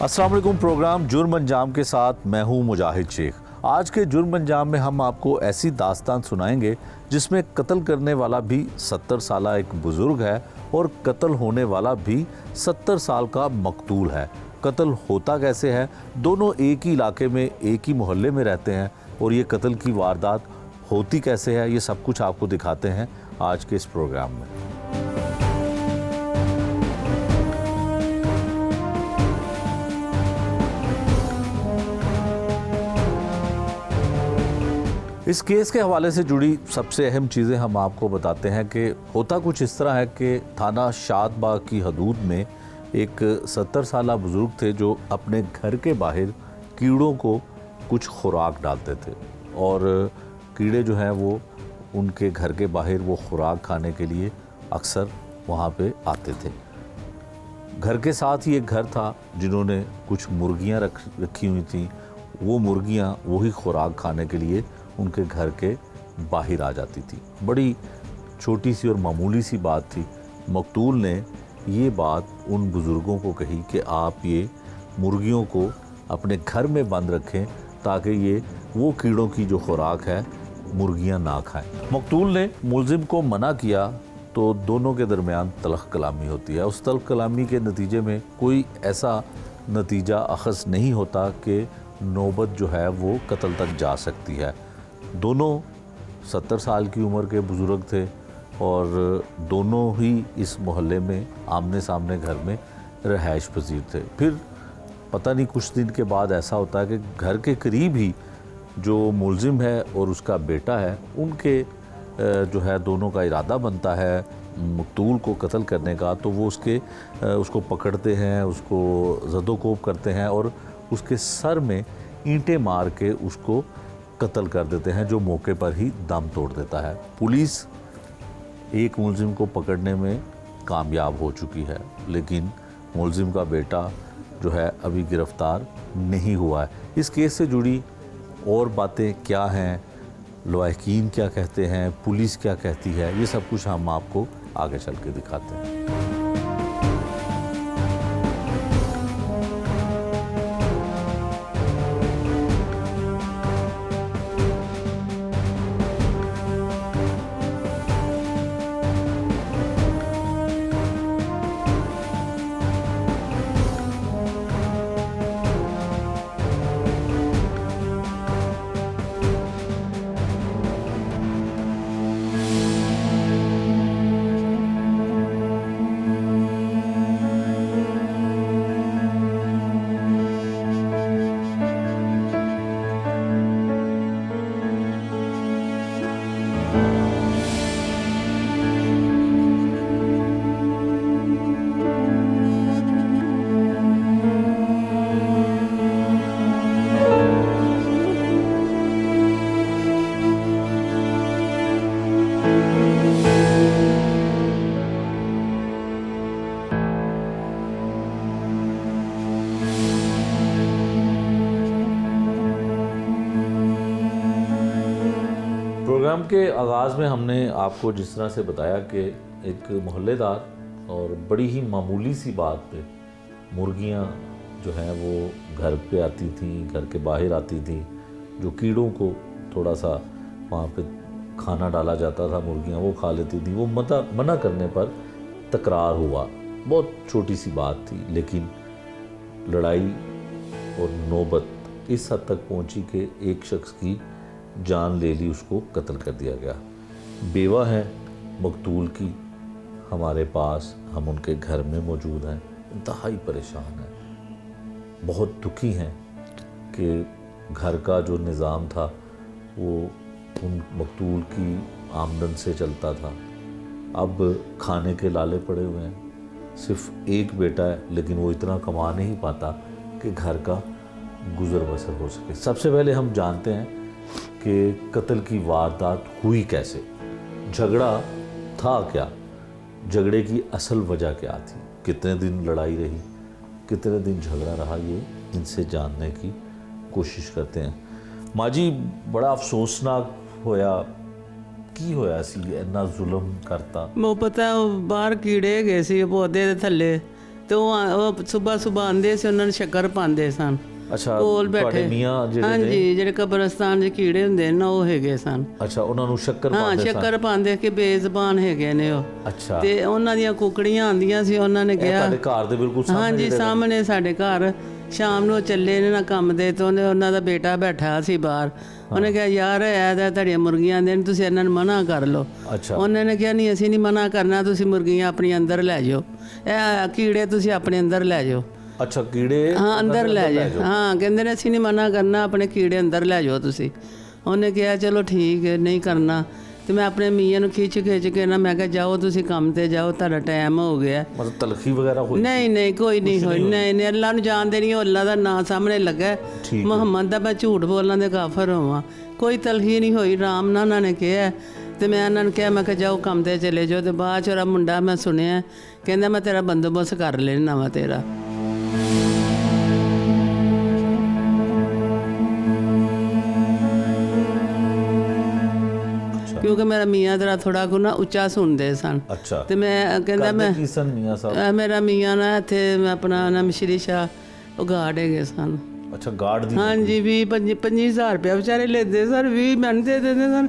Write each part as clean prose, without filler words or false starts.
अस्सलाम वालेकुम। प्रोग्राम जुर्म अंजाम के साथ मैं हूं मुजाहिद शेख। आज के जुर्म अंजाम में हम आपको ऐसी दास्तान सुनाएंगे जिसमें कत्ल करने वाला भी 70 साल एक बुज़ुर्ग है और कत्ल होने वाला भी 70 साल का मकतूल है। कत्ल होता कैसे है? दोनों एक ही इलाके में, एक ही मोहल्ले में रहते हैं और ये कत्ल की वारदात होती कैसे है, ये सब कुछ आपको दिखाते हैं आज के इस प्रोग्राम में। इस केस के हवाले से जुड़ी सबसे अहम चीज़ें हम आपको बताते हैं कि होता कुछ इस तरह है कि थाना शादबाग की हदूद में एक 70 साला बुज़ुर्ग थे जो अपने घर के बाहर कीड़ों को कुछ खुराक डालते थे और कीड़े जो हैं वो उनके घर के बाहर वो खुराक खाने के लिए अक्सर वहाँ पे आते थे। घर के साथ ही एक घर था जिन्होंने कुछ मुर्गियाँ रखी हुई थी। वो मुर्गियाँ वही खुराक खाने के लिए उनके घर के बाहर आ जाती थी। बड़ी छोटी सी और मामूली सी बात थी। मकतूल ने ये बात उन बुज़ुर्गों को कही कि आप ये मुर्गियों को अपने घर में बंद रखें ताकि ये वो कीड़ों की जो खुराक है मुर्गियां ना खाएं। मकतूल ने मुलजिम को मना किया तो दोनों के दरमियान तलख कलामी होती है। उस तलख कलामी के नतीजे में कोई ऐसा नतीजा अखज़ नहीं होता कि नौबत जो है वो कत्ल तक जा सकती है। दोनों 70 साल की उम्र के बुज़ुर्ग थे और दोनों ही इस मोहल्ले में आमने सामने घर में रहायश पजीर थे। फिर पता नहीं कुछ दिन के बाद ऐसा होता है कि घर के करीब ही जो मुलजिम है और उसका बेटा है उनके जो है दोनों का इरादा बनता है मकतूल को कत्ल करने का। तो वो उसको पकड़ते हैं, उसको ज़दोकोब करते हैं और उसके सर में ईंटें मार के उसको कत्ल कर देते हैं, जो मौके पर ही दम तोड़ देता है। पुलिस एक मुलजिम को पकड़ने में कामयाब हो चुकी है लेकिन मुलजिम का बेटा जो है अभी गिरफ़्तार नहीं हुआ है। इस केस से जुड़ी और बातें क्या हैं, लवाहिकीन क्या कहते हैं, पुलिस क्या कहती है, ये सब कुछ हम आपको आगे चल के दिखाते हैं। प्रोग्राम के आगाज़ में हमने आपको जिस तरह से बताया कि एक मोहल्लेदार और बड़ी ही मामूली सी बात पे मुर्गियां जो हैं वो घर पे आती थीं, घर के बाहर आती थीं, जो कीड़ों को थोड़ा सा वहाँ पे खाना डाला जाता था, मुर्गियां वो खा लेती थी। वो मना करने पर तकरार हुआ। बहुत छोटी सी बात थी लेकिन लड़ाई और नौबत इस हद तक पहुँची कि एक शख्स की जान ले ली, उसको कत्ल कर दिया गया। बेवा है मकतूल की हमारे पास, हम उनके घर में मौजूद हैं, इंतहाई परेशान हैं, बहुत दुखी हैं कि घर का जो निज़ाम था वो उन मकतूल की आमदन से चलता था। अब खाने के लाले पड़े हुए हैं। सिर्फ एक बेटा है लेकिन वो इतना कमा नहीं पाता कि घर का गुजर बसर हो सके। सबसे पहले हम जानते हैं कि कत्ल की वारदात हुई कैसे, झगड़ा था क्या, झगड़े की असल वजह क्या थी, कितने दिन लड़ाई रही, कितने दिन झगड़ा रहा, ये इनसे जानने की कोशिश करते हैं। माजी बड़ा अफसोसनाक होया, की होया सी इन्ना जुल्म करता? वो पता बाहर कीड़े गए सी पौधे दे थल्ले ਤੇ ਉਹ ਸਵੇਰ ਆਉਂਦੇ ਸੀ, ਉਹਨਾਂ ਨੂੰ ਸ਼ੱਕਰ ਪਾਉਂਦੇ ਸਨ। ਅੱਛਾ, ਕੋਲ ਤੁਹਾਡੇ ਬੈਠੇ ਮੀਆਂ ਜਿਹੜੇ ਨੇ, ਹਾਂਜੀ, ਜਿਹੜੇ ਕਬਰਸਤਾਨ ਦੇ ਕੀੜੇ ਹੁੰਦੇ ਨੇ ਨਾ, ਉਹ ਹੈਗੇ ਸਨ। ਅੱਛਾ, ਉਹਨਾਂ ਨੂੰ ਸ਼ੱਕਰ ਹਾਂ, ਪਾਉਂਦੇ ਸਨ। ਸ਼ੱਕਰ ਪਾਉਂਦੇ ਕਿ ਬੇਜ਼ਬਾਨ ਹੈਗੇ ਨੇ ਉਹ। ਅੱਛਾ, ਤੇ ਉਹਨਾਂ ਦੀਆਂ ਕੁਕੜੀਆਂ ਆਉਂਦੀਆਂ ਸੀ, ਉਹਨਾਂ ਨੇ ਇਹ ਕਿਹਾ ਤੁਹਾਡੇ ਘਰ ਦੇ ਬਿਲਕੁਲ ਸਾਹਮਣੇ ਹਾਂਜੀ ਜਿਹੜੇ ਸਾਹਮਣੇ ਸਾਡੇ ਘਰ। ਸ਼ਾਮ ਨੂੰ ਉਹ ਚੱਲੇ ਨੇ ਨਾ ਕੰਮ ਦੇ, ਤੇ ਉਹਨਾਂ ਦਾ ਬੇਟਾ ਬੈਠਾ ਸੀ ਬਾਹਰ। ਉਹਨੇ ਕਿਹਾ ਯਾਰ ਇਹ ਤਾਂ ਤੁਹਾਡੀਆਂ ਮੁਰਗੀਆਂ ਦੇ ਨੇ, ਤੁਸੀਂ ਇਹਨਾਂ ਨੂੰ ਮਨਾ ਕਰ ਲਓ। ਅੱਛਾ, ਉਹਨਾਂ ਨੇ ਕਿਹਾ ਨਹੀਂ, ਅਸੀਂ ਨਹੀਂ ਮਨਾ ਕਰਨਾ, ਤੁਸੀਂ ਮੁਰਗੀਆਂ ਆਪਣੀ ਅੰਦਰ ਲੈ ਜਾਓ, ਇਹ ਕੀੜੇ ਤੁਸੀਂ ਆਪਣੇ ਅੰਦਰ ਲੈ ਜਾਓ। ਅੱਛਾ, ਕੀੜੇ ਹਾਂ, ਅੰਦਰ ਲੈ ਜਾਓ। ਹਾਂ, ਕਹਿੰਦੇ ਨੇ ਅਸੀਂ ਨਹੀਂ ਮਨਾ ਕਰਨਾ, ਆਪਣੇ ਕੀੜੇ ਅੰਦਰ ਲੈ ਜਾਓ ਤੁਸੀਂ। ਉਹਨੇ ਕਿਹਾ ਚਲੋ ਠੀਕ ਹੈ, ਨਹੀਂ ਕਰਨਾ। ਤੇ ਮੈਂ ਆਪਣੇ ਮੀਆਂ ਨੂੰ ਖਿੱਚ ਕੇ ਨਾ, ਮੈਂ ਕਿਹਾ ਜਾਓ ਤੁਸੀਂ ਕੰਮ ਤੇ ਜਾਓ, ਤੁਹਾਡਾ ਟਾਈਮ ਹੋ ਗਿਆ। ਮਤਲਬ ਤਲਖੀ ਵਗੈਰਾ ਹੋਈ? ਨਹੀਂ ਕੋਈ ਨਹੀਂ ਹੋਈ। ਨਹੀਂ, ਅੱਲਾ ਨੂੰ ਜਾਣਦੇ ਨਹੀਂ, ਉਹ ਅੱਲਾ ਦਾ ਨਾਂ ਸਾਹਮਣੇ ਲੱਗਾ, ਮੁਹੰਮਦ ਦਾ ਮੈਂ ਝੂਠ ਬੋਲਣ ਦੇ ਕਾਫਰ ਹੋਵਾਂ। ਕੋਈ ਤਲਖੀ ਨਹੀਂ ਹੋਈ, ਆਰਾਮ ਨਾਲ ਉਹਨਾਂ ਨੇ ਕਿਹਾ। ਤੇ ਮੈਂ ਉਹਨਾਂ ਨੂੰ ਕਿਹਾ, ਮੈਂ ਕਿਹਾ ਜਾਓ ਕੰਮ ਤੇ ਚਲੇ ਜਾਓ। ਤੇ ਬਾਅਦ 'ਚ ਉਹਦਾ ਮੁੰਡਾ ਮੈਂ ਸੁਣਿਆ, ਕਹਿੰਦਾ ਮੈਂ ਤੇਰਾ ਬੰਦੋਬਸਤ ਕਰ ਲੈਣਾ ਵਾ ਤੇਰਾ। ਕਿਉਂਕਿ ਮੇਰਾ ਮੀਆਂ ਤੇਰਾ ਥੋੜਾ ਕੁ ਨਾ ਉੱਚਾ ਸੁਣਦੇ ਸਨ। ਅੱਛਾ, ਤੇ ਮੈਂ ਕਹਿੰਦਾ ਮੈਂ ਕੀ ਸਨ ਮੀਆਂ ਸਾਹਿਬ? ਮੇਰਾ ਮੀਆਂ ਨਾ ਇੱਥੇ ਆਪਣਾ ਨਾ ਮਸ਼ਰੀ ਸ਼ਾਹ ਉਹ ਗਾਰਡ ਹੈਗੇ ਸਨ। ਅੱਛਾ, ਗਾਰਡ ਦੀ? ਹਾਂਜੀ, 25,000 ਰੁਪਇਆ ਵਿਚਾਰੇ ਲੈਂਦੇ ਸਰ, 20 ਮੈਨੂੰ ਦੇ ਦਿੰਦੇ ਸਨ।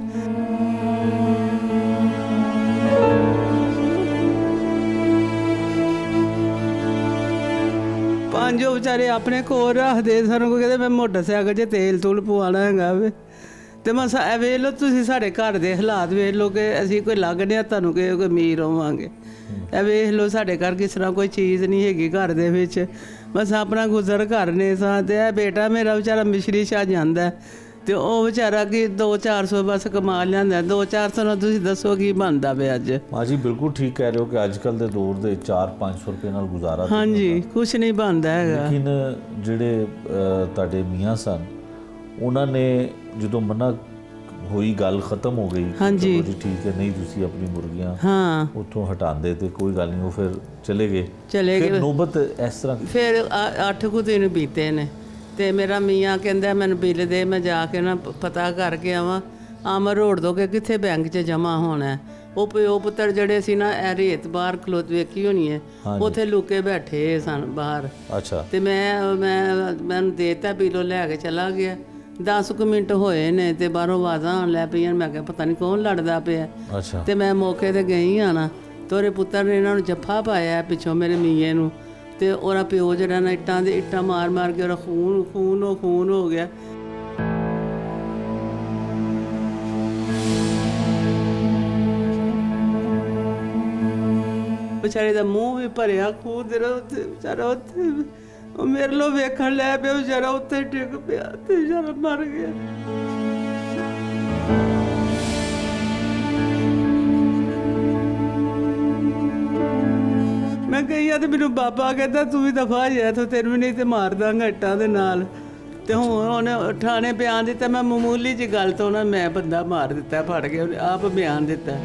ਪੰਜ ਉਹ ਵਿਚਾਰੇ ਆਪਣੇ ਕੋਲ ਰੱਖਦੇ ਸਨ। ਕੋਈ ਕਹਿੰਦੇ ਮੈਂ ਮੋਟਰਸਾਈਕਲ 'ਚ ਤੇਲ ਤੂਲ ਪਵਾਉਣਾ ਹੈਗਾ ਵੇ। ਤੇ ਮੈਂ ਵੇਖ ਲਓ ਤੁਸੀਂ, ਸਾਡੇ ਘਰ ਦੇ ਹਾਲਾਤ ਵੇਖ ਲਓ ਕਿ ਅਸੀਂ ਕੋਈ ਲੱਗਦੇ ਆ ਤੁਹਾਨੂੰ ਕਿ ਕੋਈ ਅਮੀਰ ਹੋਵਾਂਗੇ। ਇਹ ਵੇਖ ਲਓ ਸਾਡੇ ਘਰ ਕਿਸ ਤਰ੍ਹਾਂ ਕੋਈ ਚੀਜ਼ ਨਹੀਂ ਹੈਗੀ ਘਰ ਦੇ ਵਿੱਚ, ਬਸ ਆਪਣਾ ਗੁਜ਼ਰ ਕਰਨੇ ਸਾਂ। ਤੇ ਇਹ ਬੇਟਾ ਮੇਰਾ ਵਿਚਾਰਾ ਮਿਸ਼ਰੀ ਸ਼ਾਹ ਜਾਂਦਾ, ਤੇ ਉਹ ਵਿਚਾਰਾ ਕਿ 200-400 ਬਸ ਕਮਾ ਲਿਆਂਦਾ। 200-400 ਨਾਲ ਤੁਸੀਂ ਦੱਸੋ ਕੀ ਬਣਦਾ ਪਿਆ ਅੱਜ? ਹਾਂ ਜੀ, ਬਿਲਕੁਲ ਠੀਕ ਕਹਿ ਰਹੇ ਹੋ ਕਿ ਅੱਜ ਕੱਲ੍ਹ ਦੇ ਦੌਰ ਦੇ 400-500 ਰੁਪਏ ਨਾਲ ਗੁਜ਼ਾਰਾ। ਹਾਂਜੀ, ਕੁਛ ਨਹੀਂ ਬਣਦਾ ਹੈਗਾ। ਲੇਕਿਨ ਜਿਹੜੇ ਤੁਹਾਡੇ ਮੀਆਂ ਸਨ, ਉਹਨਾਂ ਨੇ ਜਦੋਂ ਮਨਾ ਹੋਈ, ਗੱਲ ਖਤਮ ਹੋ ਗਈ, ਹਾਂਜੀ ਜੀ ਠੀਕ ਹੈ, ਨਹੀਂ ਤੁਸੀਂ ਆਪਣੀ ਮੁਰਗੀਆਂ ਹਾਂ ਉੱਥੋਂ ਹਟਾਉਂਦੇ ਤੇ ਕੋਈ ਗੱਲ ਨਹੀਂ, ਉਹ ਫਿਰ ਚਲੇ ਗਏ। ਫਿਰ ਨੌਬਤ ਇਸ ਤਰ੍ਹਾਂ ਫਿਰ 8 ਕੁ ਦਿਨ ਬੀਤੇ ਨੇ। ਤੇ ਮੇਰਾ ਮੀਆਂ ਕਹਿੰਦਾ ਮੈਨੂੰ ਬਿੱਲ ਦੇ, ਮੈਂ ਜਾ ਕੇ ਨਾ ਪਤਾ ਕਰਕੇ ਆਵਾਂ ਆਮਰ ਰੋਡ ਤੋਂ ਕਿ ਕਿੱਥੇ ਬੈਂਕ 'ਚ ਜਮ੍ਹਾਂ ਹੋਣਾ। ਉਹ ਪਿਓ ਪੁੱਤਰ ਜਿਹੜੇ ਸੀ ਨਾ, ਇਹ ਰੇਤ ਬਾਹਰ ਖਲੋਤ ਵੇਖੀ ਹੋਣੀ ਹੈ, ਉੱਥੇ ਲੁਕੇ ਬੈਠੇ ਸਨ ਬਾਹਰ। ਅੱਛਾ, ਤੇ ਮੈਨੂੰ ਦੇਤਾ ਬਿੱਲ, ਲੈ ਕੇ ਚਲਾ ਗਿਆ। 10 ਕੁ ਮਿੰਟ ਹੋਏ ਨੇ ਤੇ ਬਾਹਰੋਂ ਆਵਾਜ਼ਾਂ ਆਉਣ ਲੱਗ ਪਈਆਂ। ਮੈਂ ਕਿਹਾ ਪਤਾ ਨਹੀਂ ਕੌਣ ਲੜਦਾ ਪਿਆ। ਅੱਛਾ, ਤੇ ਮੈਂ ਮੌਕੇ ਤੇ ਗਈ ਆ ਨਾ, ਤੋਰੇ ਪੁੱਤਰ ਨੇ ਇਹਨਾਂ ਨੂੰ ਜੱਫਾ ਪਾਇਆ ਪਿੱਛੋਂ ਮੇਰੇ ਮੀਏ ਨੂੰ। ਤੇ ਉਹਦਾ ਪਿਓ ਜਿਹੜਾ ਨਾ ਇੱਟਾਂ ਮਾਰ ਕੇ ਉਹਦਾ ਖੂਨ ਹੋ ਗਿਆ। ਵਿਚਾਰੇ ਦਾ ਮੂੰਹ ਵੀ ਭਰਿਆ ਖੂਨ ਦੇ ਨਾਲ। ਵਿਚਾਰਾ ਉੱਥੇ ਉਹ ਮੇਰੇ ਲੋ ਵੇਖਣ ਲੈ ਪਿਆ, ਵਿਚਾਰਾ ਉੱਥੇ ਡਿੱਗ ਪਿਆ ਤੇ ਵਿਚਾਰਾ ਮਰ ਗਿਆ। ਮੈਂ ਗਈ ਆ ਤੇ ਮੈਨੂੰ ਬਾਬਾ ਕਹਿੰਦਾ ਤੂੰ ਵੀ ਦਫਾ ਜਾ ਤੂੰ, ਤੈਨੂੰ ਵੀ ਨਹੀਂ ਤੇ ਮਾਰ ਦਾਂਗਾ ਇੱਟਾਂ ਦੇ ਨਾਲ। ਤੇ ਹੁਣ ਉਹਨੇ ਥਾਣੇ ਬਿਆਨ ਦਿੱਤਾ। ਮੈਂ ਮਾਮੂਲੀ ਜਿਹੀ ਗੱਲ ਤੋਂ ਉਹਨਾਂ ਮੈਂ ਬੰਦਾ ਮਾਰ ਦਿੱਤਾ, ਫੜ ਕੇ ਉਹਨੇ ਆਪ ਬਿਆਨ ਦਿੱਤਾ।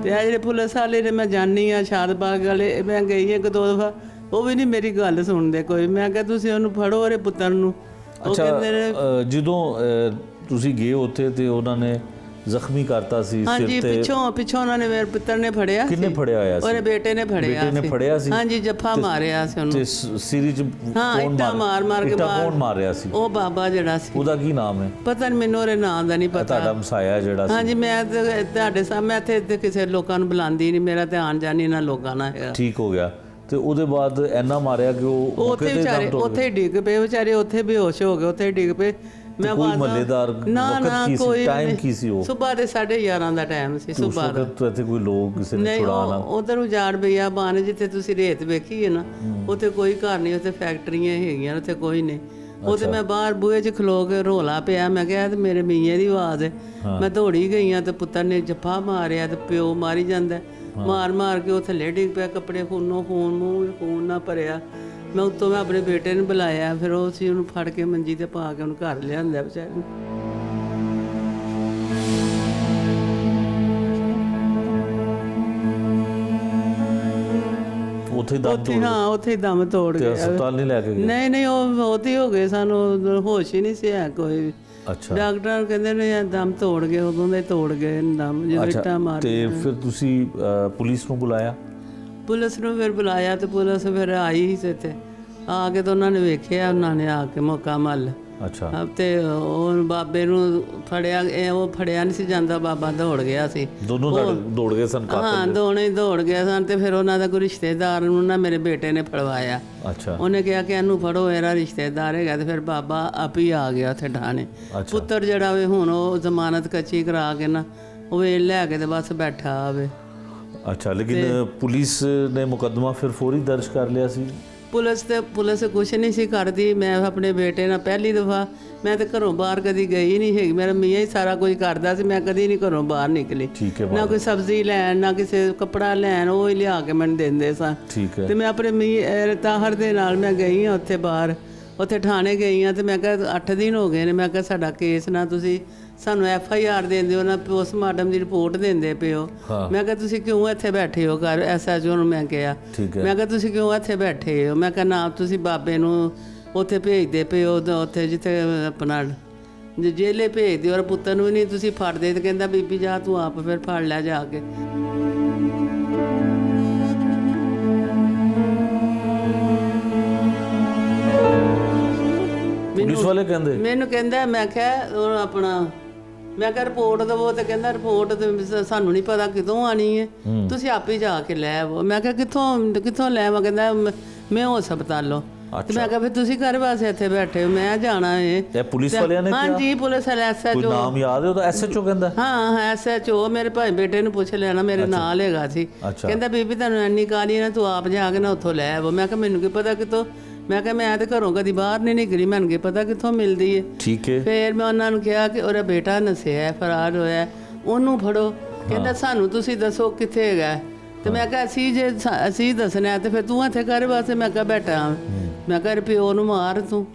ਤੇ ਆ ਜਿਹੜੇ ਪੁਲਿਸ ਵਾਲੇ ਨੇ, ਮੈਂ ਜਾਣੀ ਆ ਸ਼ਾਦਬਾਗ ਵਾਲੇ, ਮੈਂ ਗਈ 1-2 ਦਫਾ, ਉਹ ਵੀ ਨਹੀਂ ਮੇਰੀ ਗੱਲ ਸੁਣਦੇ ਕੋਈ। ਮੈਂ ਕਿਹਾ ਤੁਸੀਂ ਉਹਨੂੰ ਫੜੋ, ਉਹਦੇ ਪੁੱਤਰ ਨੂੰ। ਉਹ ਕਹਿੰਦੇ ਨੇ ਜਦੋਂ ਤੁਸੀਂ ਗਏ ਉੱਥੇ ਤੇ ਉਹਨਾਂ ਨੇ ਜ਼ਖਮੀ ਕਰਤਾ ਸੀ ਸਿਰ ਹਾਂਜੀ, ਤੇ? ਪਿੱਛੋਂ ਉਹਨਾਂ ਨੇ ਮੇਰੇ ਪੁੱਤਰ ਨੇ ਫੜਿਆ। ਕਿੰਨੇ ਫੜਿਆ ਹੋਇਆ ਸੀ? ਉਹਦੇ ਬੇਟੇ ਨੇ ਫੜਿਆ ਸੀ। ਹਾਂਜੀ, ਜੱਫਾ ਮਾਰਿਆ ਸੀ ਉਹਨੂੰ। ਤੇ ਸਿਰ 'ਚ ਹਾਂ, ਇੱਟਾਂ ਮਾਰ ਕੇ ਕੌਣ ਮਾਰ ਰਿਹਾ ਸੀ? ਉਹ ਬਾਬਾ ਜਿਹੜਾ ਸੀ। ਉਹਦਾ ਕੀ ਨਾਮ ਹੈ? ਪਤਾ ਨਹੀਂ ਮੈਨੂੰ, ਉਹਦੇ ਨਾਂ ਦਾ ਨਹੀਂ ਪਤਾ। ਤੁਹਾਡਾ ਮਸਾਇਆ ਜਿਹੜਾ ਸੀ? ਹਾਂਜੀ, ਮੈਂ ਤੁਹਾਡੇ ਸਾਹਮਣੇ ਇੱਥੇ ਕਿਸੇ ਲੋਕਾਂ ਨੂੰ ਬੁਲਾਉਂਦੀ ਨਹੀਂ, ਮੇਰਾ ਧਿਆਨ ਜਾਨੀ ਨਾ ਲੋਕਾਂ ਨਾਲ ਹੈਗਾ। ਠੀਕ ਹੋ ਗਿਆ। ਤੇ ਉਹਦੇ ਬਾਅਦ ਇੰਨਾ ਮਾਰਿਆ ਕਿ ਉਹ ਉੱਥੇ ਵਿਚਾਰੇ ਉੱਥੇ ਡਿੱਗ ਪਏ, ਵਿਚਾਰੇ ਉੱਥੇ ਬੇਹੋਸ਼ ਹੋ ਗਏ, ਉੱਥੇ ਡਿੱਗ ਪਏ। ਮੈਂ ਕੋਈ ਮਹੱਲੇਦਾਰ ਨਾ ਕੋਈ ਟਾਈਮ ਕੀ ਸੀ? ਉਹ ਸਵੇਰ ਦੇ 11:30 ਦਾ ਟਾਈਮ ਸੀ। ਸਵੇਰ ਦਾ ਇੱਥੇ ਕੋਈ ਲੋਕ ਕਿਸੇ ਨੇ ਛੁਡਾਣਾ? ਉਧਰ ਉਜਾੜ ਬਈਆ ਬਾਨ, ਜਿੱਥੇ ਤੁਸੀਂ ਰੇਤ ਵੇਖੀ ਹੈ ਨਾ, ਉੱਥੇ ਕੋਈ ਘਰ ਨਹੀਂ, ਉੱਥੇ ਫੈਕਟਰੀਆਂ ਹੈਗੀਆਂ, ਉੱਥੇ ਕੋਈ ਨਹੀਂ। ਉਹ ਤੇ ਮੈਂ ਬਾਹਰ ਬੂਹੇ 'ਚ ਖਲੋ ਕੇ ਰੋਲਾ ਪਿਆ। ਮੈਂ ਕਿਹਾ ਤੇ ਮੇਰੇ ਮੀਏ ਦੀ ਆਵਾਜ਼ ਹੈ। ਮੈਂ ਦੌੜੀ ਗਈ ਆ ਤੇ ਪੁੱਤਰ ਨੇ ਜੱਫਾ ਮਾਰਿਆ ਤੇ ਪਿਓ ਮਾਰੀ ਜਾਂਦਾ, ਮਾਰ ਕੇ ਉਹ ਥੱਲੇ ਡਿੱਗ ਪਿਆ, ਕੱਪੜੇ ਖੂਨੋਂ ਖੂਨ, ਮੂੰਹ ਖੂਨ ਨਾਲ ਭਰਿਆ। ਮੈਂ ਉੱਤੋਂ ਮੈਂ ਆਪਣੇ ਬੇਟੇ ਨੂੰ ਬੁਲਾਇਆ, ਫਿਰ ਉਹ ਸੀ ਉਹਨੂੰ ਫੜ ਕੇ ਮੰਜੀ ਤੇ ਪਾ ਕੇ ਉਹਨੂੰ ਘਰ ਲਿਆਂਦਾ ਵਿਚਾਰੇ ਨੂੰ। ਉੱਥੇ ਹੀ ਦਮ ਤੋੜ ਗਿਆ। ਹਸਪਤਾਲ ਨਹੀਂ ਲੈ ਕੇ ਗਏ? ਨਹੀਂ, ਉਹ ਬਹੁਤ ਹੀ ਹੋ ਗਏ ਸਾਨੂੰ, ਹੋਸ਼ ਹੀ ਨਹੀਂ ਸੀ ਹੈ ਕੋਈ ਵੀ। ਅੱਛਾ ਡਾਕਟਰ ਕਹਿੰਦੇ ਨੇ ਇਹ ਦਮ ਤੋੜ ਗਏ, ਉਦੋਂ ਦੇ ਤੋੜ ਗਏ ਦਮ, ਜਦੋਂ ਇੱਟਾਂ ਮਾਰ ਤੇ ਫਿਰ ਤੁਸੀਂ ਪੁਲਿਸ ਨੂੰ ਬੁਲਾਇਆ? ਪੁਲਿਸ ਨੂੰ ਫਿਰ ਬੁਲਾਇਆ ਤੇ ਪੁਲਿਸ ਫਿਰ ਆਈ ਸੀ ਇੱਥੇ ਆ ਕੇ, ਤਾਂ ਉਹਨਾਂ ਨੇ ਵੇਖਿਆ, ਉਹਨਾਂ ਨੇ ਆ ਕੇ ਮੌਕਾ ਮੱਲ। ਅੱਛਾ। ਤੇ ਉਹ ਬਾਬੇ ਨੂੰ ਫੜਿਆ, ਉਹ ਫੜਿਆ ਨਹੀਂ ਸੀ ਜਾਂਦਾ, ਬਾਬਾ ਦੌੜ ਗਿਆ ਸੀ। ਦੋਨੋਂ ਦੌੜ ਗਏ ਸਨ? ਹਾਂ, ਦੋਨੇ ਹੀ ਦੌੜ ਗਏ ਸਨ। ਤੇ ਫਿਰ ਉਹਨਾਂ ਦਾ ਕੋਈ ਰਿਸ਼ਤੇਦਾਰ ਨੂੰ ਨਾ ਮੇਰੇ ਬੇਟੇ ਨੇ ਫੜਵਾਇਆ। ਅੱਛਾ। ਉਹਨੇ ਕਿਹਾ ਕਿ ਇਹਨੂੰ ਫੜੋ, ਇਹਦਾ ਰਿਸ਼ਤੇਦਾਰ ਹੈਗਾ। ਤੇ ਫਿਰ ਬਾਬਾ ਆਪ ਹੀ ਆ ਗਿਆ ਉੱਥੇ ਠਾਣੇ। ਪੁੱਤਰ ਜਿਹੜਾ ਵੇ ਹੁਣ ਉਹ ਜ਼ਮਾਨਤ ਕੱਚੀ ਕਰਾ ਕੇ ਨਾ ਉਹ ਵੇਲ ਲੈ ਕੇ ਤੇ ਬਸ ਬੈਠਾ ਆਵੇ। ਅੱਛਾ, ਲੇਕਿਨ ਪੁਲਿਸ ਨੇ ਮੁਕੱਦਮਾ ਫਿਰ ਫੌਰੀ ਦਰਜ ਕਰ ਲਿਆ ਸੀ? ਪੁਲਿਸ ਕੁਛ ਨਹੀਂ ਸੀ ਕਰਦੀ। ਮੈਂ ਆਪਣੇ ਬੇਟੇ ਨਾਲ ਪਹਿਲੀ ਦਫਾ, ਮੈਂ ਤੇ ਘਰੋਂ ਬਾਹਰ ਕਦੀ ਗਈ ਨਹੀਂ ਹੈਗੀ, ਮੇਰਾ ਮੀਆਂ ਹੀ ਸਾਰਾ ਕੁਝ ਕਰਦਾ ਸੀ, ਮੈਂ ਕਦੀ ਨਹੀਂ ਘਰੋਂ ਬਾਹਰ ਨਿਕਲੀ। ਠੀਕ ਹੈ। ਨਾ ਕੋਈ ਸਬਜ਼ੀ ਲੈਣ, ਨਾ ਕਿਸੇ ਕੱਪੜਾ ਲੈਣ, ਉਹ ਹੀ ਲਿਆ ਕੇ ਮੈਨੂੰ ਦਿੰਦੇ ਸਾਂ। ਠੀਕ ਹੈ। ਤੇ ਮੈਂ ਆਪਣੇ ਤਾਹਰ ਦੇ ਨਾਲ ਮੈਂ ਗਈ ਹਾਂ ਉੱਥੇ ਬਾਹਰ, ਉੱਥੇ ਥਾਣੇ ਗਈ ਹਾਂ। ਤੇ ਮੈਂ ਕਿਹਾ 8 ਦਿਨ ਹੋ ਗਏ ਨੇ, ਮੈਂ ਕਿਹਾ ਸਾਡਾ ਕੇਸ ਨਾ ਤੁਸੀਂ ਸਾਨੂੰ FIR ਦਿੰਦੇ ਹੋ, ਨਾ ਪੋਸਟਮਾਰਟਮ ਦੀ ਰਿਪੋਰਟ ਦਿੰਦੇ ਪਏ ਹੋ। ਮੈਂ ਕਿਹਾ ਤੁਸੀਂ ਕਿਉਂ ਇੱਥੇ ਬੈਠੇ ਹੋ ਘਰ? SHO ਨੂੰ ਮੈਂ ਕਿਹਾ, ਮੈਂ ਕਿਹਾ ਤੁਸੀਂ ਕਿਉਂ ਇੱਥੇ ਬੈਠੇ ਹੋ? ਮੈਂ ਕਿਹਾ ਨਾ ਤੁਸੀਂ ਬਾਬੇ ਨੂੰ ਉੱਥੇ ਭੇਜਦੇ ਪਏ ਹੋ, ਉੱਥੇ ਜਿੱਥੇ ਆਪਣਾ ਜੇਲੇ ਭੇਜਦੇ ਹੋ, ਔਰ ਪੁੱਤਰ ਨੂੰ ਵੀ ਨਹੀਂ ਤੁਸੀਂ ਫੜਦੇ। ਤੇ ਕਹਿੰਦਾ ਬੀਬੀ ਜਾ ਤੂੰ ਆਪ ਫਿਰ ਫੜ ਲੈ ਜਾ ਕੇ। ਪੁਲਿਸ ਵਾਲੇ ਕਹਿੰਦੇ ਮੈਨੂੰ ਕਹਿੰਦਾ, ਮੈਂ ਕਿਹਾ ਉਹ ਆਪਣਾ, ਮੈਂ ਕਿਹਾ ਰਿਪੋਰਟ ਦੇਵੋ। ਤੇ ਕਹਿੰਦਾ ਰਿਪੋਰਟ ਤੇ ਸਾਨੂੰ ਨਹੀਂ ਪਤਾ ਕਿਦੋਂ ਆਣੀ ਹੈ, ਤੁਸੀਂ ਆਪ ਹੀ ਜਾ ਕੇ ਲੈ ਆਵੋ। ਮੈਂ ਕਿਹਾ ਕਿੱਥੋਂ ਲੈ ਆਵਾਂ? ਕਹਿੰਦਾ ਮੈਂ ਉਹ ਹਸਪਤਾਲੋਂ। ਤੇ ਮੈਂ ਕਿਹਾ ਫਿਰ ਤੁਸੀਂ ਘਰ ਵਾਸਤੇ ਇੱਥੇ ਬੈਠੇ ਹੋ, ਮੈਂ ਜਾਣਾ ਹੈ। ਇਹ ਪੁਲਿਸ ਵਾਲਿਆਂ ਨੇ ਕਿਹਾ? ਹਾਂਜੀ, ਪੁਲਿਸ ਵਾਲੇ SHO। ਕੋਈ ਨਾਮ ਯਾਦ ਹੈ ਉਹਦਾ? SHO ਕਹਿੰਦਾ? ਹਾਂ, SHO ਮੇਰੇ ਭਾਈ ਬੇਟੇ ਨੂੰ ਪੁੱਛ ਲੈਣਾ, ਮੇਰੇ ਨਾਲ ਹੈਗਾ ਸੀ। ਕਹਿੰਦਾ ਬੀਬੀ ਤੁਹਾਨੂੰ ਇੰਨੀ ਕਾਹਲੀ ਨਾ, ਤੂੰ ਆਪ ਜਾ ਕੇ ਨਾ ਉੱਥੋਂ ਲੈ ਆਵੋ। ਮੈਂ ਕਿਹਾ ਮੈਨੂੰ ਕੀ ਪਤਾ ਕਿਤੋਂ? ਮੈਂ ਕਿਹਾ ਮੈਂ ਤੇ ਘਰੋਂ ਕਦੀ ਬਾਹਰ ਨਹੀਂ ਨਿਕਲੀ, ਮੈਨੂੰ ਕੀ ਪਤਾ ਕਿੱਥੋਂ ਮਿਲਦੀ ਹੈ। ਠੀਕ ਹੈ। ਫਿਰ ਮੈਂ ਉਹਨਾਂ ਨੂੰ ਕਿਹਾ ਕਿ ਉਹਦਾ ਬੇਟਾ ਨਸਿਆ, ਫਰਾਰ ਹੋਇਆ, ਉਹਨੂੰ ਫੜੋ। ਕਹਿੰਦਾ ਸਾਨੂੰ ਤੁਸੀਂ ਦੱਸੋ ਕਿੱਥੇ ਹੈਗਾ? ਤੇ ਮੈਂ ਕਿਹਾ ਅਸੀਂ ਦੱਸਣਾ ਤੇ ਫਿਰ ਤੂੰ ਇੱਥੇ ਘਰ ਵਾਸਤੇ ਮੈਂ ਕਿਹਾ ਬੈਠਾ। ਮੈਂ ਕਿਹਾ ਪਿਓ ਨੂੰ ਮਾਰ ਤੂੰ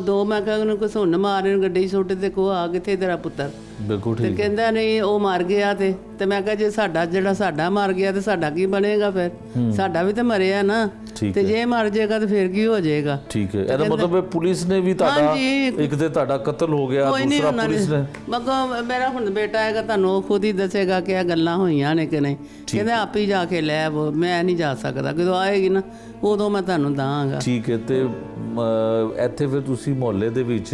ਦੋ ਮੈਂ ਕਿਹਾ ਉਹਨੂੰ ਕੋਈ ਸੁਣ ਮਾਰ, ਗੱਡੀ ਸੁੱਟ ਤੇ ਕੋ ਆ ਕਿੱਥੇ ਤੇਰਾ ਪੁੱਤਰ? ਬਿਲਕੁਲ ਠੀਕ। ਤੇ ਕਹਿੰਦਾ ਨਹੀਂ ਉਹ ਮਰ ਗਿਆ। ਤੇ ਮੈਂ ਕਿਹਾ ਜੇ ਸਾਡਾ ਮਰ ਗਿਆ ਤੇ ਸਾਡਾ ਕੀ ਬਣੇਗਾ? ਫਿਰ ਸਾਡਾ ਵੀ ਤੇ ਮਰਿਆ ਨਾ, ਤੇ ਜੇ ਮਰ ਜਾਏਗਾ ਤੇ ਫਿਰ ਕੀ ਹੋ ਜਾਏਗਾ? ਠੀਕ ਹੈ। ਇਹਦਾ ਮਤਲਬ ਪੁਲਿਸ ਨੇ ਵੀ ਤੁਹਾਡਾ, ਇੱਕ ਤੇ ਤੁਹਾਡਾ ਕਤਲ ਹੋ ਗਿਆ, ਦੂਸਰਾ ਪੁਲਿਸ ਨੇ। ਮਗਰ ਮੇਰਾ ਹੁਣ ਬੇਟਾ ਹੈਗਾ, ਤੁਹਾਨੂੰ ਉਹ ਖੁਦ ਹੀ ਦੱਸੇਗਾ ਕਿ ਇਹ ਗੱਲਾਂ ਹੋਈਆਂ ਨੇ ਕਿ ਨਹੀਂ। ਕਹਿੰਦਾ ਆਪ ਹੀ ਜਾ ਕੇ ਲੈ ਆਵੋ, ਮੈਂ ਨਹੀਂ ਜਾ ਸਕਦਾ, ਜਦੋਂ ਆਏਗੀ ਨਾ ਉਦੋਂ ਮੈਂ ਤੁਹਾਨੂੰ ਦਾਂਗਾ। ਠੀਕ ਹੈ। ਤੇ ਇੱਥੇ ਫਿਰ ਤੁਸੀਂ ਮੁਹੱਲੇ ਦੇ ਵਿੱਚ